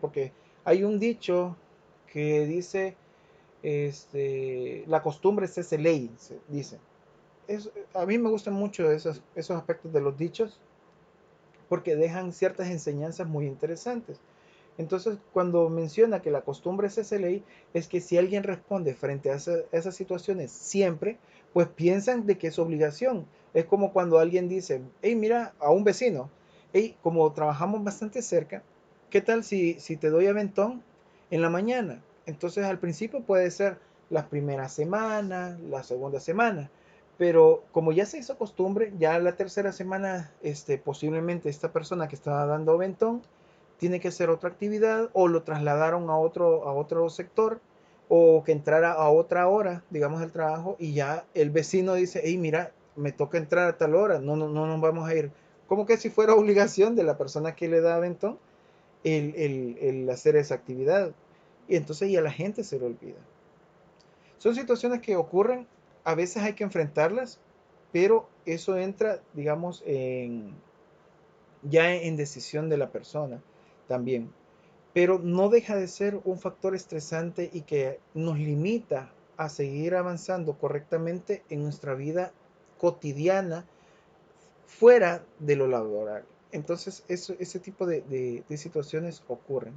porque hay un dicho que dice, la costumbre se hace ley, se dice. A mí me gustan mucho esos aspectos de los dichos porque dejan ciertas enseñanzas muy interesantes. Entonces, cuando menciona que la costumbre es esa ley, es que si alguien responde frente a esas situaciones siempre, pues piensan de que es obligación. Es como cuando alguien dice, hey, mira, a un vecino, hey, como trabajamos bastante cerca, ¿qué tal si te doy aventón en la mañana? Entonces, al principio puede ser la primera semana, la segunda semana, pero como ya se hizo costumbre, ya la tercera semana, posiblemente esta persona que estaba dando aventón, tiene que hacer otra actividad o lo trasladaron a otro sector. o que entrara a otra hora, digamos, del trabajo y ya el vecino dice, hey, mira, me toca entrar a tal hora, no nos vamos a ir. Como que si fuera obligación de la persona que le da aventón el hacer esa actividad. Y entonces ya la gente se lo olvida. Son situaciones que ocurren, a veces hay que enfrentarlas, pero eso entra, digamos, ya en decisión de la persona también. Pero no deja de ser un factor estresante y que nos limita a seguir avanzando correctamente en nuestra vida cotidiana fuera de lo laboral. Entonces, ese tipo de situaciones ocurren.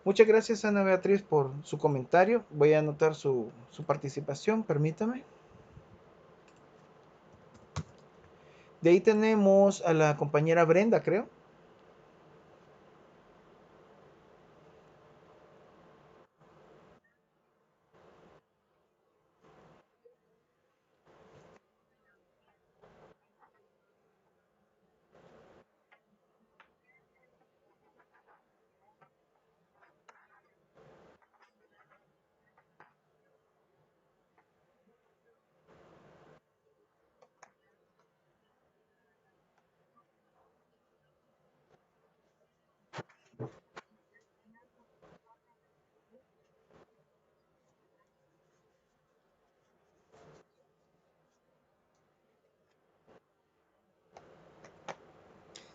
Muchas gracias, Ana Beatriz, por su comentario. Voy a anotar su participación, permítame. De ahí tenemos a la compañera Brenda, creo.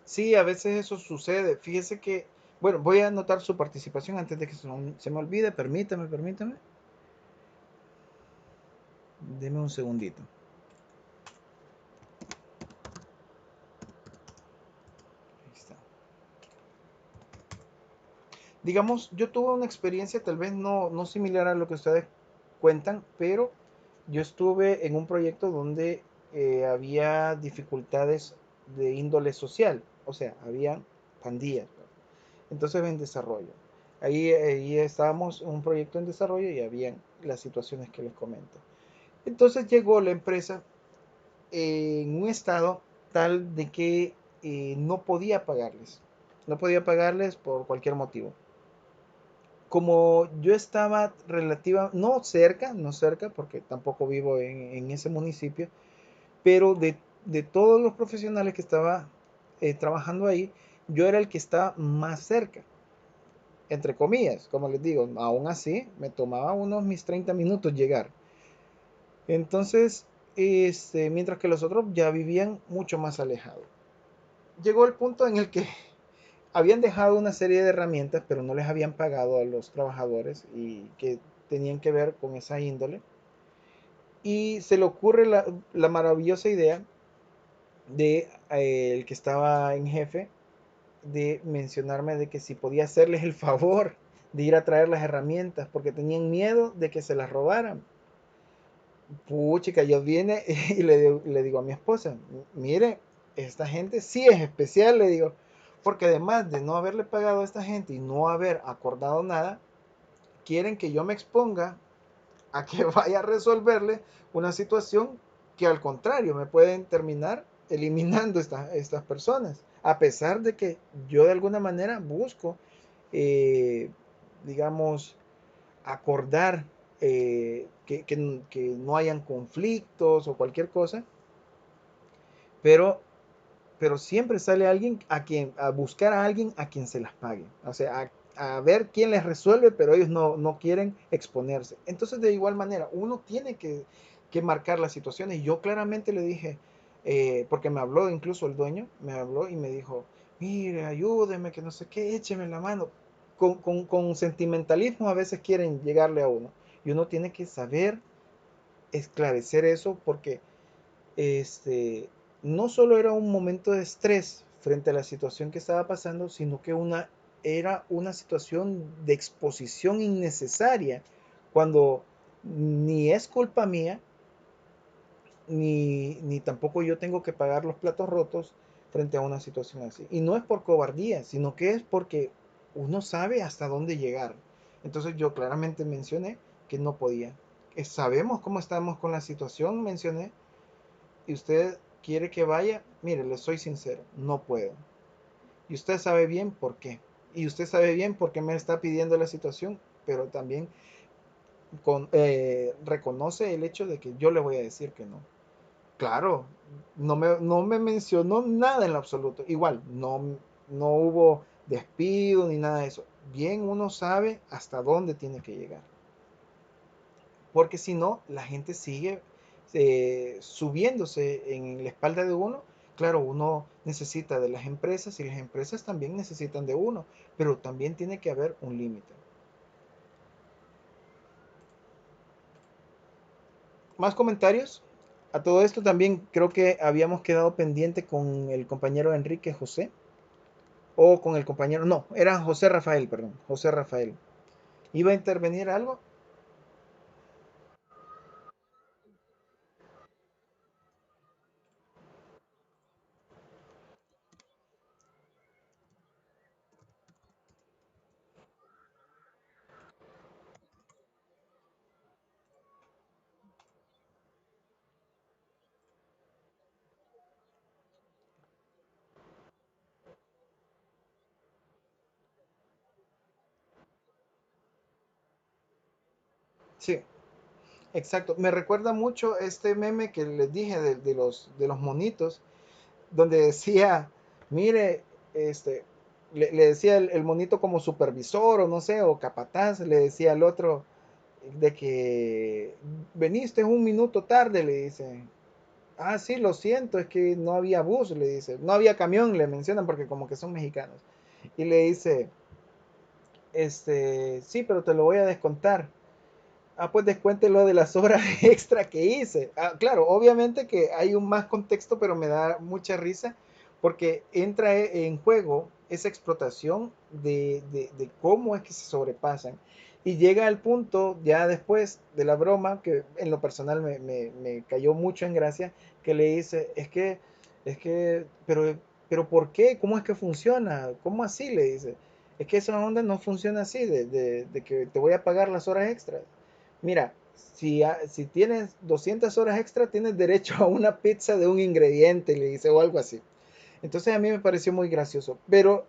Sí, a veces eso sucede. Fíjese que, bueno, voy a anotar su participación antes de que se me olvide. Permítame. Deme un segundito. Ahí está. Digamos, yo tuve una experiencia tal vez no similar a lo que ustedes cuentan, pero yo estuve en un proyecto donde había dificultades de índole social, o sea, había pandillas, ¿no? Entonces en desarrollo. Ahí estábamos en un proyecto en desarrollo y habían las situaciones que les comento. Entonces llegó la empresa en un estado tal de que no podía pagarles por cualquier motivo. Como yo estaba no cerca, porque tampoco vivo en ese municipio, pero de todos los profesionales que estaba trabajando ahí, yo era el que estaba más cerca, entre comillas, como les digo, aún así me tomaba unos mis 30 minutos llegar. Entonces, mientras que los otros ya vivían mucho más alejados. Llegó el punto en el que habían dejado una serie de herramientas, pero no les habían pagado a los trabajadores y que tenían que ver con esa índole. Y se le ocurre la maravillosa idea de el que estaba en jefe de mencionarme de que si podía hacerles el favor de ir a traer las herramientas porque tenían miedo de que se las robaran. Puchica, yo viene y le digo a mi esposa, mire, esta gente sí es especial, le digo, porque además de no haberle pagado a esta gente y no haber acordado nada, quieren que yo me exponga a que vaya a resolverle una situación que al contrario me pueden terminar eliminando estas personas, a pesar de que yo de alguna manera busco, eh, digamos, acordar que no hayan conflictos o cualquier cosa, pero, pero siempre sale alguien a buscar a alguien a quien se las pague, o sea, a ver quién les resuelve, pero ellos no quieren exponerse. Entonces, de igual manera, uno tiene que marcar las situaciones. Yo claramente le dije, porque me habló incluso el dueño, me habló y me dijo, mire, ayúdeme, que no sé qué, écheme la mano. Con sentimentalismo a veces quieren llegarle a uno. Y uno tiene que saber esclarecer eso porque este, no solo era un momento de estrés frente a la situación que estaba pasando, sino que era una situación de exposición innecesaria, cuando ni es culpa mía, ni tampoco yo tengo que pagar los platos rotos frente a una situación así. Y no es por cobardía, sino que es porque uno sabe hasta dónde llegar. Entonces yo claramente mencioné que no podía. Sabemos cómo estamos con la situación, mencioné, y usted quiere que vaya, mire, le soy sincero, no puedo. Y usted sabe bien por qué. Y usted sabe bien por qué me está pidiendo la situación, pero también reconoce el hecho de que yo le voy a decir que no. Claro, no me mencionó nada en lo absoluto. Igual, no hubo despido ni nada de eso. Bien uno sabe hasta dónde tiene que llegar. Porque si no, la gente sigue subiéndose en la espalda de uno. Claro, uno necesita de las empresas y las empresas también necesitan de uno, pero también tiene que haber un límite. ¿Más comentarios? A todo esto también creo que habíamos quedado pendiente con el compañero Enrique José, o con el compañero, no, era José Rafael, perdón, José Rafael. ¿Iba a intervenir algo? Sí, exacto. Me recuerda mucho este meme que les dije de los monitos, donde decía, mire, este, le decía el monito como supervisor o no sé, o capataz, le decía al otro de que veniste un minuto tarde, le dice. Ah, sí, lo siento, es que no había bus, le dice. No había camión, le mencionan porque como que son mexicanos. Y le dice, sí, pero te lo voy a descontar. Ah, pues descuéntelo de las horas extra que hice. Ah, claro, obviamente que hay un más contexto, pero me da mucha risa porque entra en juego esa explotación de cómo es que se sobrepasan. Y llega al punto, ya después de la broma, que en lo personal me cayó mucho en gracia, que le dice, pero ¿por qué? ¿Cómo es que funciona? ¿Cómo así? Le dice. Es que esa onda no funciona así, de que te voy a pagar las horas extras. Mira, si tienes 200 horas extra, tienes derecho a una pizza de un ingrediente, le dice, o algo así. Entonces a mí me pareció muy gracioso, pero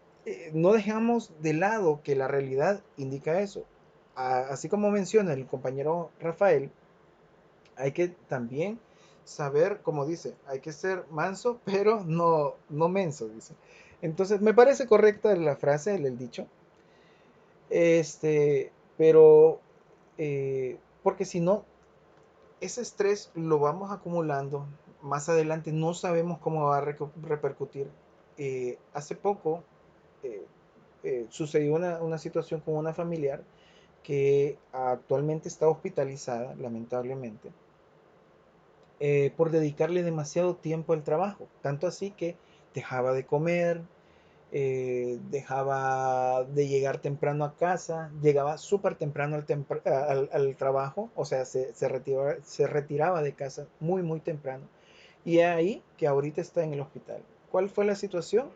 no dejamos de lado que la realidad indica eso. Así como menciona el compañero Rafael, hay que también saber, como dice, hay que ser manso, pero no menso, dice. Entonces, me parece correcta la frase, el dicho, pero porque si no, ese estrés lo vamos acumulando. Más adelante no sabemos cómo va a repercutir. Hace poco eh, sucedió una situación con una familiar que actualmente está hospitalizada, lamentablemente, por dedicarle demasiado tiempo al trabajo. Tanto así que dejaba de comer, dejaba de llegar temprano a casa, llegaba súper temprano al trabajo, o sea, se retiraba de casa muy, muy temprano. Y es ahí que ahorita está en el hospital. ¿Cuál fue la situación?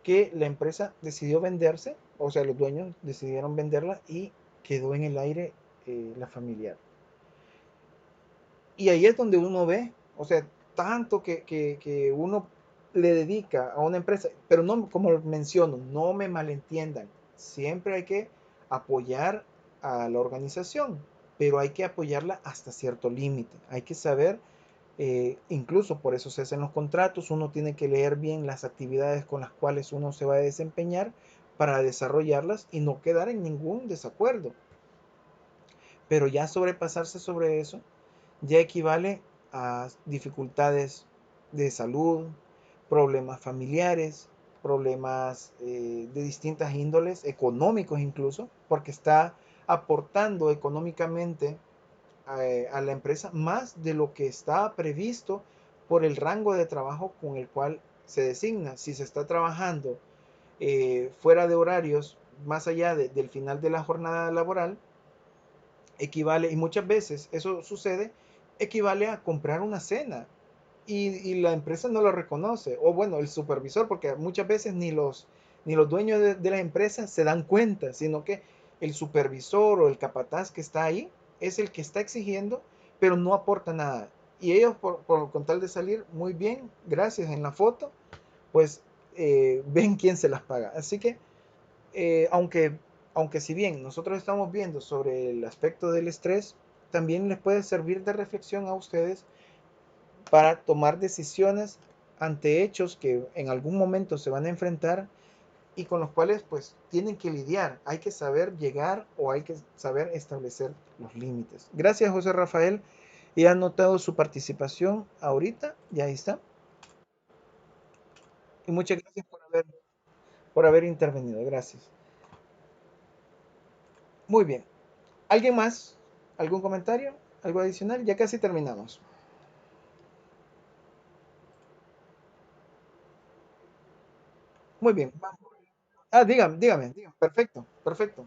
Que la empresa decidió venderse, o sea, los dueños decidieron venderla y quedó en el aire la familiar. Y ahí es donde uno ve, o sea, tanto que uno le dedica a una empresa, pero no, como menciono, no me malentiendan, siempre hay que apoyar a la organización, pero hay que apoyarla hasta cierto límite, hay que saber, incluso por eso se hacen los contratos, uno tiene que leer bien las actividades con las cuales uno se va a desempeñar para desarrollarlas y no quedar en ningún desacuerdo, pero ya sobrepasarse sobre eso ya equivale a dificultades de salud, problemas familiares, problemas de distintas índoles, económicos incluso, porque está aportando económicamente a la empresa más de lo que está previsto por el rango de trabajo con el cual se designa. Si se está trabajando fuera de horarios, más allá del final de la jornada laboral, equivale, y muchas veces eso sucede, equivale a comprar una cena y la empresa no lo reconoce, o bueno, el supervisor, porque muchas veces ni los dueños de la empresa se dan cuenta, sino que el supervisor o el capataz que está ahí es el que está exigiendo, pero no aporta nada. Y ellos, con tal de salir muy bien, gracias en la foto, pues ven quién se las paga. Así que aunque si bien nosotros estamos viendo sobre el aspecto del estrés, también les puede servir de reflexión a ustedes para tomar decisiones ante hechos que en algún momento se van a enfrentar y con los cuales pues tienen que lidiar. Hay que saber llegar o hay que saber establecer los límites. Gracias, José Rafael. He anotado su participación ahorita, ya está. Y muchas gracias por haber intervenido. Gracias. Muy bien. ¿Alguien más? ¿Algún comentario? ¿Algo adicional? Ya casi terminamos. Muy bien. Ah, dígame. Perfecto, perfecto.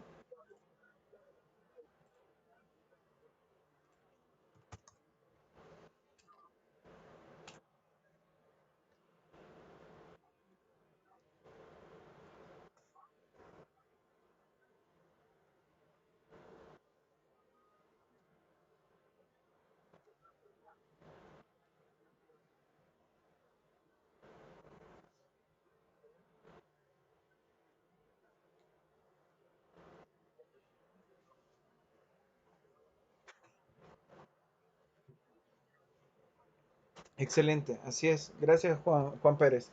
Excelente, así es. Gracias, Juan Pérez.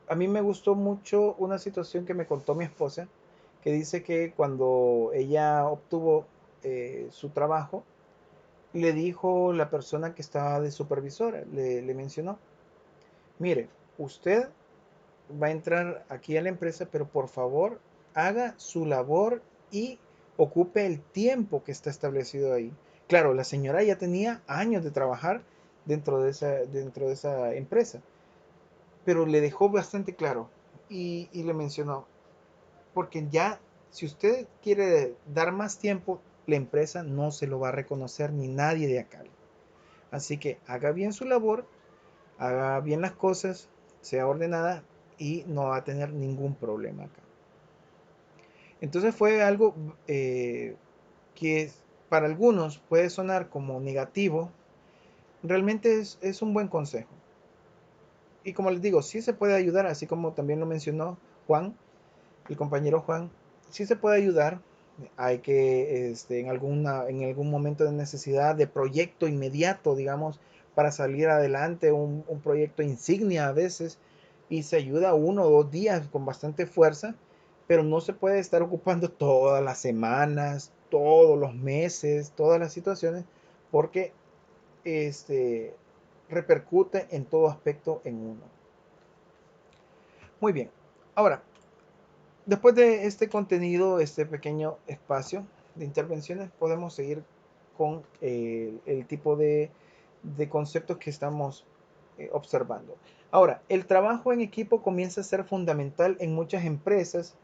A mí me gustó mucho una situación que me contó mi esposa, que dice que cuando ella obtuvo su trabajo, le dijo la persona que estaba de supervisora, le mencionó, mire, usted va a entrar aquí a la empresa, pero por favor haga su labor y ocupe el tiempo que está establecido ahí. Claro, la señora ya tenía años de trabajar dentro de esa empresa, pero le dejó bastante claro y le mencionó, porque ya si usted quiere dar más tiempo, la empresa no se lo va a reconocer ni nadie de acá. Así que haga bien su labor, haga bien las cosas, sea ordenada y no va a tener ningún problema acá. Entonces fue algo que para algunos puede sonar como negativo, realmente es un buen consejo. Y como les digo, sí se puede ayudar, así como también lo mencionó Juan, el compañero Juan, sí se puede ayudar. Hay que, en algún momento de necesidad de proyecto inmediato, digamos, para salir adelante, un proyecto insignia a veces, y se ayuda 1 o 2 días con bastante fuerza, pero no se puede estar ocupando todas las semanas, todos los meses, todas las situaciones, porque este, repercute en todo aspecto en uno. Muy bien. Ahora, después de este contenido, este pequeño espacio de intervenciones, podemos seguir con el tipo de conceptos que estamos observando. Ahora, el trabajo en equipo comienza a ser fundamental en muchas empresas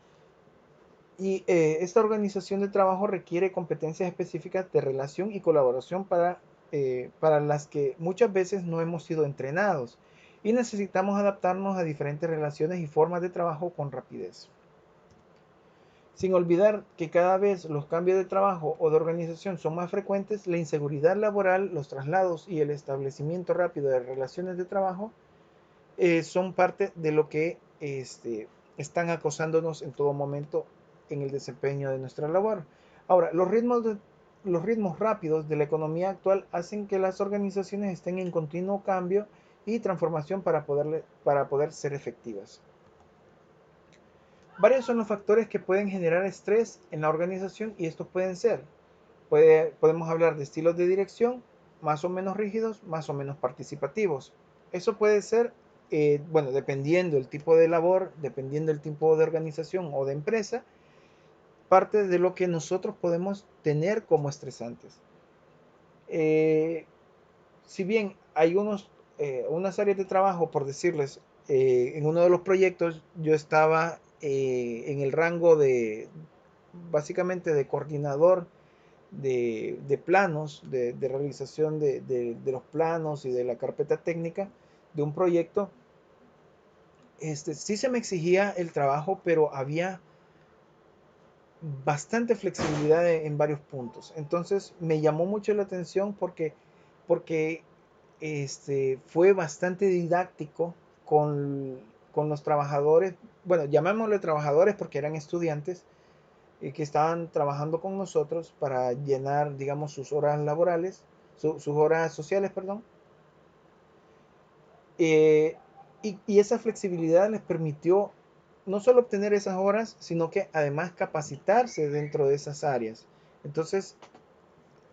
y esta organización de trabajo requiere competencias específicas de relación y colaboración para las que muchas veces no hemos sido entrenados y necesitamos adaptarnos a diferentes relaciones y formas de trabajo con rapidez. Sin olvidar que cada vez los cambios de trabajo o de organización son más frecuentes, la inseguridad laboral, los traslados y el establecimiento rápido de relaciones de trabajo son parte de lo que están acosándonos en todo momento en el desempeño de nuestra labor. Ahora, los ritmos rápidos de la economía actual hacen que las organizaciones estén en continuo cambio y transformación para poder ser efectivas. Varios son los factores que pueden generar estrés en la organización y estos pueden ser, podemos hablar de estilos de dirección más o menos rígidos, más o menos participativos. Eso puede ser, bueno, dependiendo el tipo de labor, dependiendo el tipo de organización o de empresa, parte de lo que nosotros podemos tener como estresantes. Eh, si bien hay unas áreas de trabajo, por decirles, en uno de los proyectos yo estaba en el rango de, básicamente, de coordinador de planos, de realización de los planos y de la carpeta técnica de un proyecto. Sí se me exigía el trabajo, pero había bastante flexibilidad en varios puntos. Entonces me llamó mucho la atención porque fue bastante didáctico con los trabajadores, bueno, llamémosle trabajadores porque eran estudiantes, que estaban trabajando con nosotros para llenar, digamos, sus horas laborales, sus horas sociales, perdón. Eh, y esa flexibilidad les permitió no solo obtener esas horas, sino que además capacitarse dentro de esas áreas. Entonces,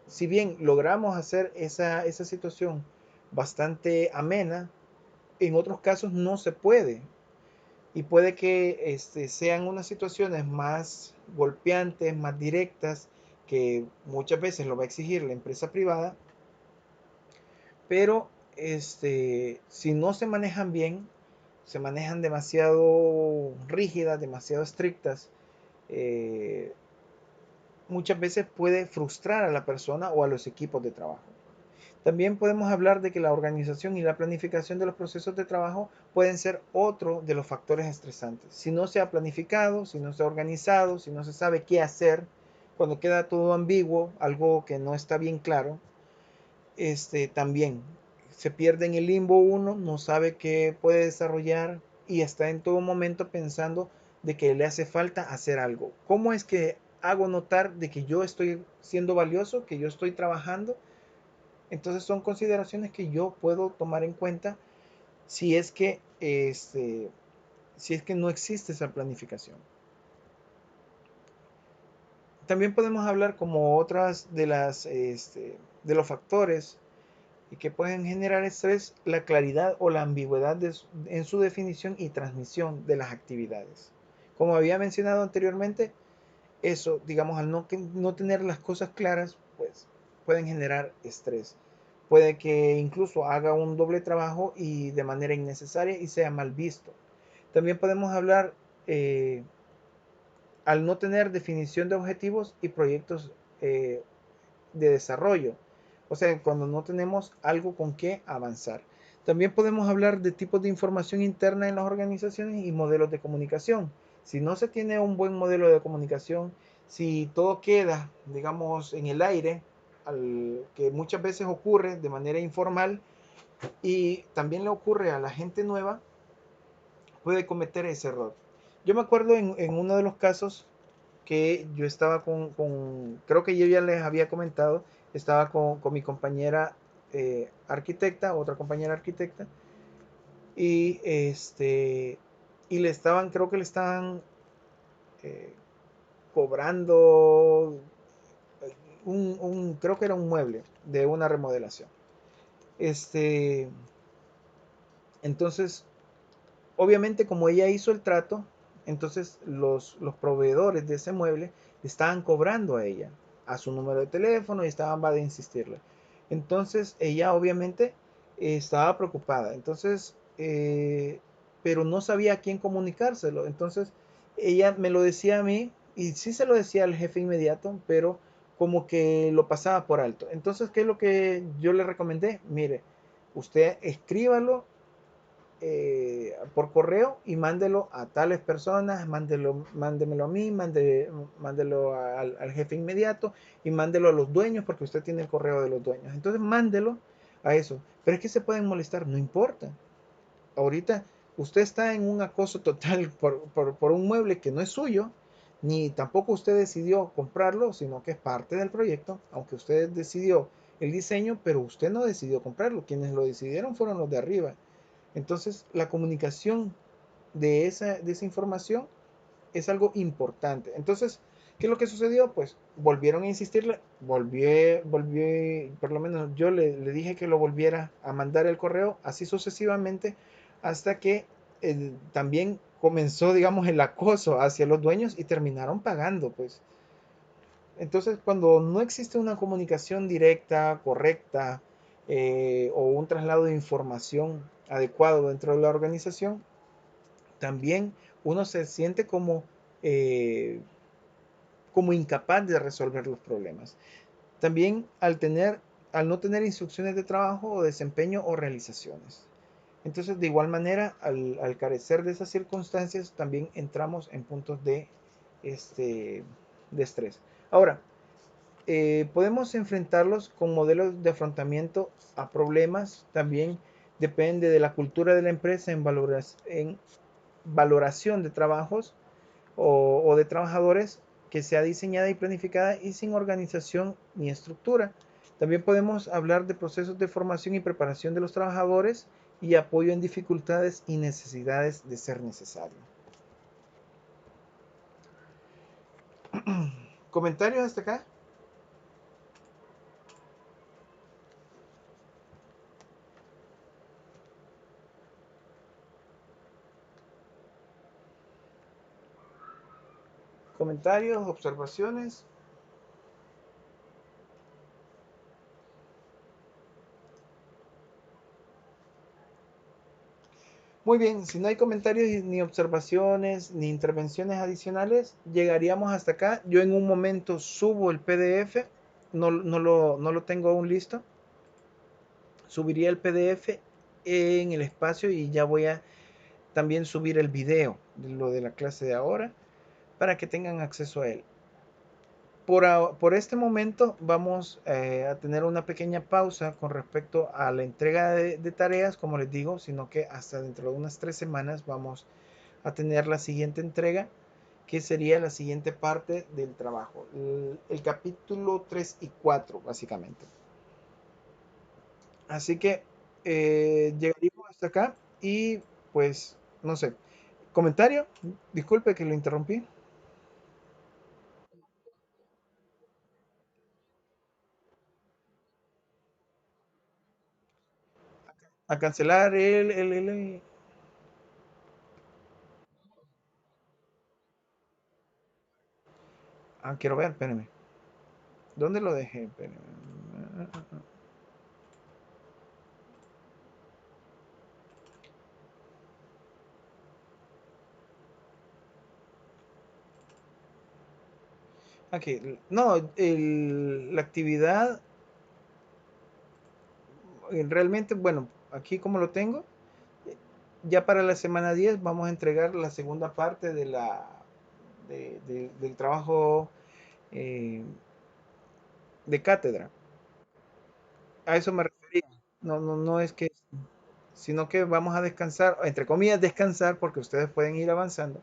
si bien logramos hacer esa situación bastante amena, en otros casos no se puede. Y puede que sean unas situaciones más golpeantes, más directas, que muchas veces lo va a exigir la empresa privada, pero si no se manejan bien, se manejan demasiado rígidas, demasiado estrictas, eh, muchas veces puede frustrar a la persona o a los equipos de trabajo. También podemos hablar de que la organización y la planificación de los procesos de trabajo pueden ser otro de los factores estresantes. Si no se ha planificado, si no se ha organizado, si no se sabe qué hacer, cuando queda todo ambiguo, algo que no está bien claro, también se pierde en el limbo uno, no sabe qué puede desarrollar y está en todo momento pensando de que le hace falta hacer algo. ¿Cómo es que hago notar de que yo estoy siendo valioso, que yo estoy trabajando? Entonces son consideraciones que yo puedo tomar en cuenta si es que, si es que no existe esa planificación. También podemos hablar como otras de los factores y que pueden generar estrés, la claridad o la ambigüedad en su definición y transmisión de las actividades. Como había mencionado anteriormente, eso, digamos, al no tener las cosas claras, pues pueden generar estrés. Puede que incluso haga un doble trabajo y de manera innecesaria y sea mal visto. También podemos hablar eh, al no tener definición de objetivos y proyectos eh, de desarrollo. O sea, cuando no tenemos algo con qué avanzar. También podemos hablar de tipos de información interna en las organizaciones y modelos de comunicación. Si no se tiene un buen modelo de comunicación, si todo queda, digamos, en el aire, que muchas veces ocurre de manera informal y también le ocurre a la gente nueva, puede cometer ese error. Yo me acuerdo en uno de los casos que yo estaba creo que yo ya les había comentado, estaba con mi compañera arquitecta, otra compañera arquitecta, y y le estaban, creo que le estaban eh, cobrando creo que era un mueble de una remodelación. Este, entonces, obviamente como ella hizo el trato, entonces los proveedores de ese mueble le estaban cobrando a ella, a su número de teléfono y estaban va de insistirle. Entonces ella obviamente estaba preocupada. Entonces, pero no sabía a quién comunicárselo. Entonces ella me lo decía a mí y sí se lo decía al jefe inmediato, pero como que lo pasaba por alto. Entonces, ¿qué es lo que yo le recomendé? Mire, usted escríbalo por correo y mándelo a tales personas, mándemelo a mí, mándelo al jefe inmediato y mándelo a los dueños porque usted tiene el correo de los dueños. Entonces mándelo a eso. Pero es que se pueden molestar, no importa. Ahorita usted está en un acoso total por un mueble que no es suyo, ni tampoco usted decidió comprarlo, sino que es parte del proyecto, aunque usted decidió el diseño, pero usted no decidió comprarlo. Quienes lo decidieron fueron los de arriba. Entonces, la comunicación de esa información es algo importante. Entonces, ¿qué es lo que sucedió? Pues volvieron a insistirle, por lo menos yo le dije que lo volviera a mandar el correo, así sucesivamente, hasta que también comenzó, digamos, el acoso hacia los dueños y terminaron pagando, pues. Entonces, cuando no existe una comunicación directa, correcta, o un traslado de información adecuado dentro de la organización, también uno se siente eh, como incapaz de resolver los problemas. También al no tener instrucciones de trabajo o desempeño o realizaciones. Entonces, de igual manera, al carecer de esas circunstancias, también entramos en puntos de estrés. Ahora, podemos enfrentarlos con modelos de afrontamiento a problemas. También depende de la cultura de la empresa en valoración de trabajos o de trabajadores que sea diseñada y planificada y sin organización ni estructura. También podemos hablar de procesos de formación y preparación de los trabajadores y apoyo en dificultades y necesidades de ser necesario. ¿Comentarios hasta acá? ¿Comentarios? ¿Observaciones? Muy bien, si no hay comentarios ni observaciones ni intervenciones adicionales, llegaríamos hasta acá. Yo en un momento subo el PDF, no lo tengo aún listo. Subiría el PDF en el espacio y ya voy a también subir el video de lo de la clase de ahora para que tengan acceso a él. Por este momento vamos a tener una pequeña pausa con respecto a la entrega de tareas, como les digo, sino que hasta dentro de unas 3 semanas vamos a tener la siguiente entrega, que sería la siguiente parte del trabajo, el capítulo 3 y 4 básicamente. Así que llegaríamos hasta acá y pues no sé, comentario, disculpe que lo interrumpí, a cancelar quiero ver, espérenme, ¿dónde lo dejé? Espérenme. Aquí, no, la actividad realmente, bueno, aquí como lo tengo, ya para la semana 10 vamos a entregar la segunda parte del trabajo eh, de cátedra. A eso me refería. No es que, sino que vamos a descansar, entre comillas, descansar, porque ustedes pueden ir avanzando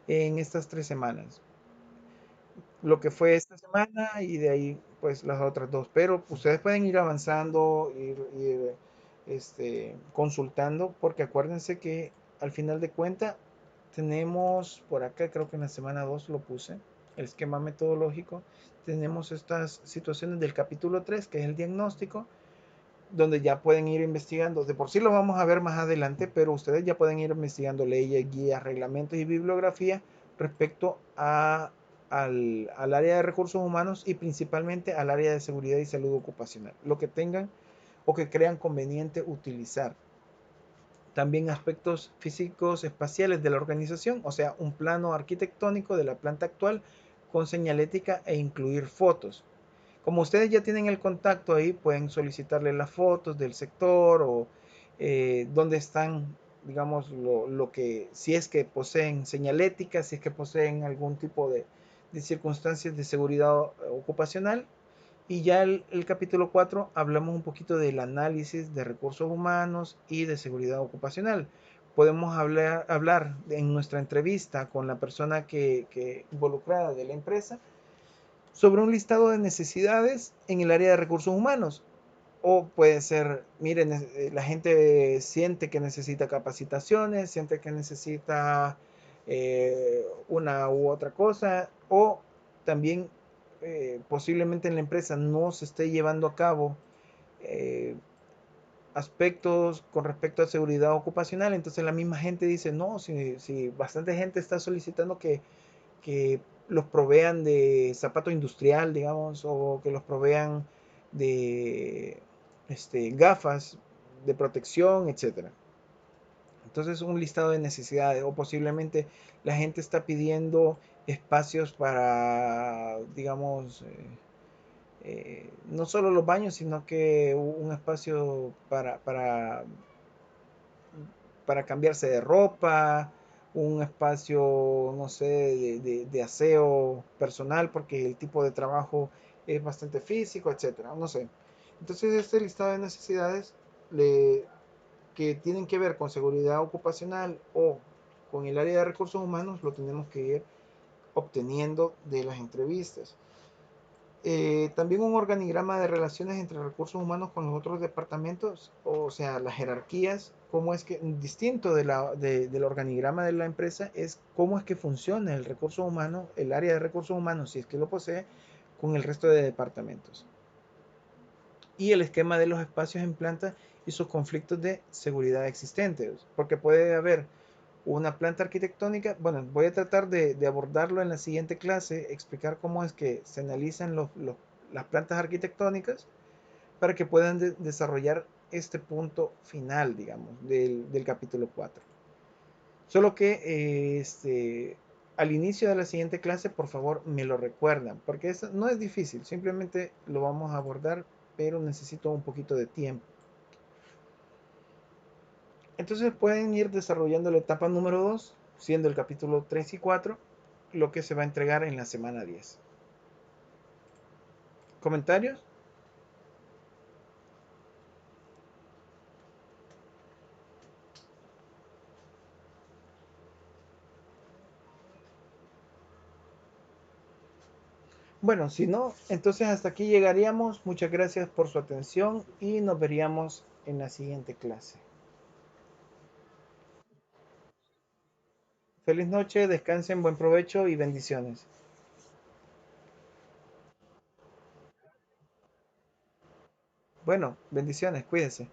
en estas 3 semanas. Lo que fue esta semana y de ahí, pues las otras dos. Pero ustedes pueden ir avanzando, ir consultando, porque acuérdense que al final de cuentas tenemos por acá, creo que en la semana 2 lo puse, el esquema metodológico. Tenemos estas situaciones del capítulo 3 que es el diagnóstico, donde ya pueden ir investigando. De por sí lo vamos a ver más adelante, pero ustedes ya pueden ir investigando leyes, guías, reglamentos y bibliografía respecto al área de recursos humanos y principalmente al área de seguridad y salud ocupacional. Lo que tengan o que crean conveniente utilizar. También aspectos físicos espaciales de la organización, o sea, un plano arquitectónico de la planta actual con señalética e incluir fotos. Como ustedes ya tienen el contacto ahí, pueden solicitarle las fotos del sector o dónde están, digamos, lo que, si es que poseen señalética, si es que poseen algún tipo de circunstancias de seguridad ocupacional. Y ya el capítulo 4 hablamos un poquito del análisis de recursos humanos y de seguridad ocupacional. Podemos hablar en nuestra entrevista con la persona que involucrada de la empresa sobre un listado de necesidades en el área de recursos humanos. O puede ser, miren, la gente siente que necesita capacitaciones, siente que necesita una u otra cosa, o también posiblemente en la empresa no se esté llevando a cabo eh, aspectos con respecto a seguridad ocupacional. Entonces la misma gente dice, no, si bastante gente está solicitando que los provean de zapato industrial, digamos, o que los provean de gafas de protección, etcétera. Entonces un listado de necesidades o posiblemente la gente está pidiendo espacios para, digamos, no solo los baños, sino que un espacio para cambiarse de ropa, un espacio, no sé, de aseo personal, porque el tipo de trabajo es bastante físico, etcétera, no sé. Entonces, este listado de necesidades que tienen que ver con seguridad ocupacional o con el área de recursos humanos, lo tenemos que ir obteniendo de las entrevistas. También un organigrama de relaciones entre recursos humanos con los otros departamentos, o sea, las jerarquías, cómo es que, distinto del organigrama de la empresa, es cómo es que funciona el recurso humano, el área de recursos humanos, si es que lo posee, con el resto de departamentos. Y el esquema de los espacios en planta y sus conflictos de seguridad existentes, porque puede haber una planta arquitectónica. Bueno, voy a tratar de abordarlo en la siguiente clase, explicar cómo es que se analizan las plantas arquitectónicas para que puedan desarrollar este punto final, digamos, del capítulo 4. Solo que al inicio de la siguiente clase, por favor, me lo recuerdan, porque eso no es difícil, simplemente lo vamos a abordar, pero necesito un poquito de tiempo. Entonces pueden ir desarrollando la etapa número 2, siendo el capítulo 3 y 4, lo que se va a entregar en la semana 10. ¿Comentarios? Bueno, si no, entonces hasta aquí llegaríamos. Muchas gracias por su atención y nos veríamos en la siguiente clase. Feliz noche, descansen, buen provecho y bendiciones. Bueno, bendiciones, cuídense.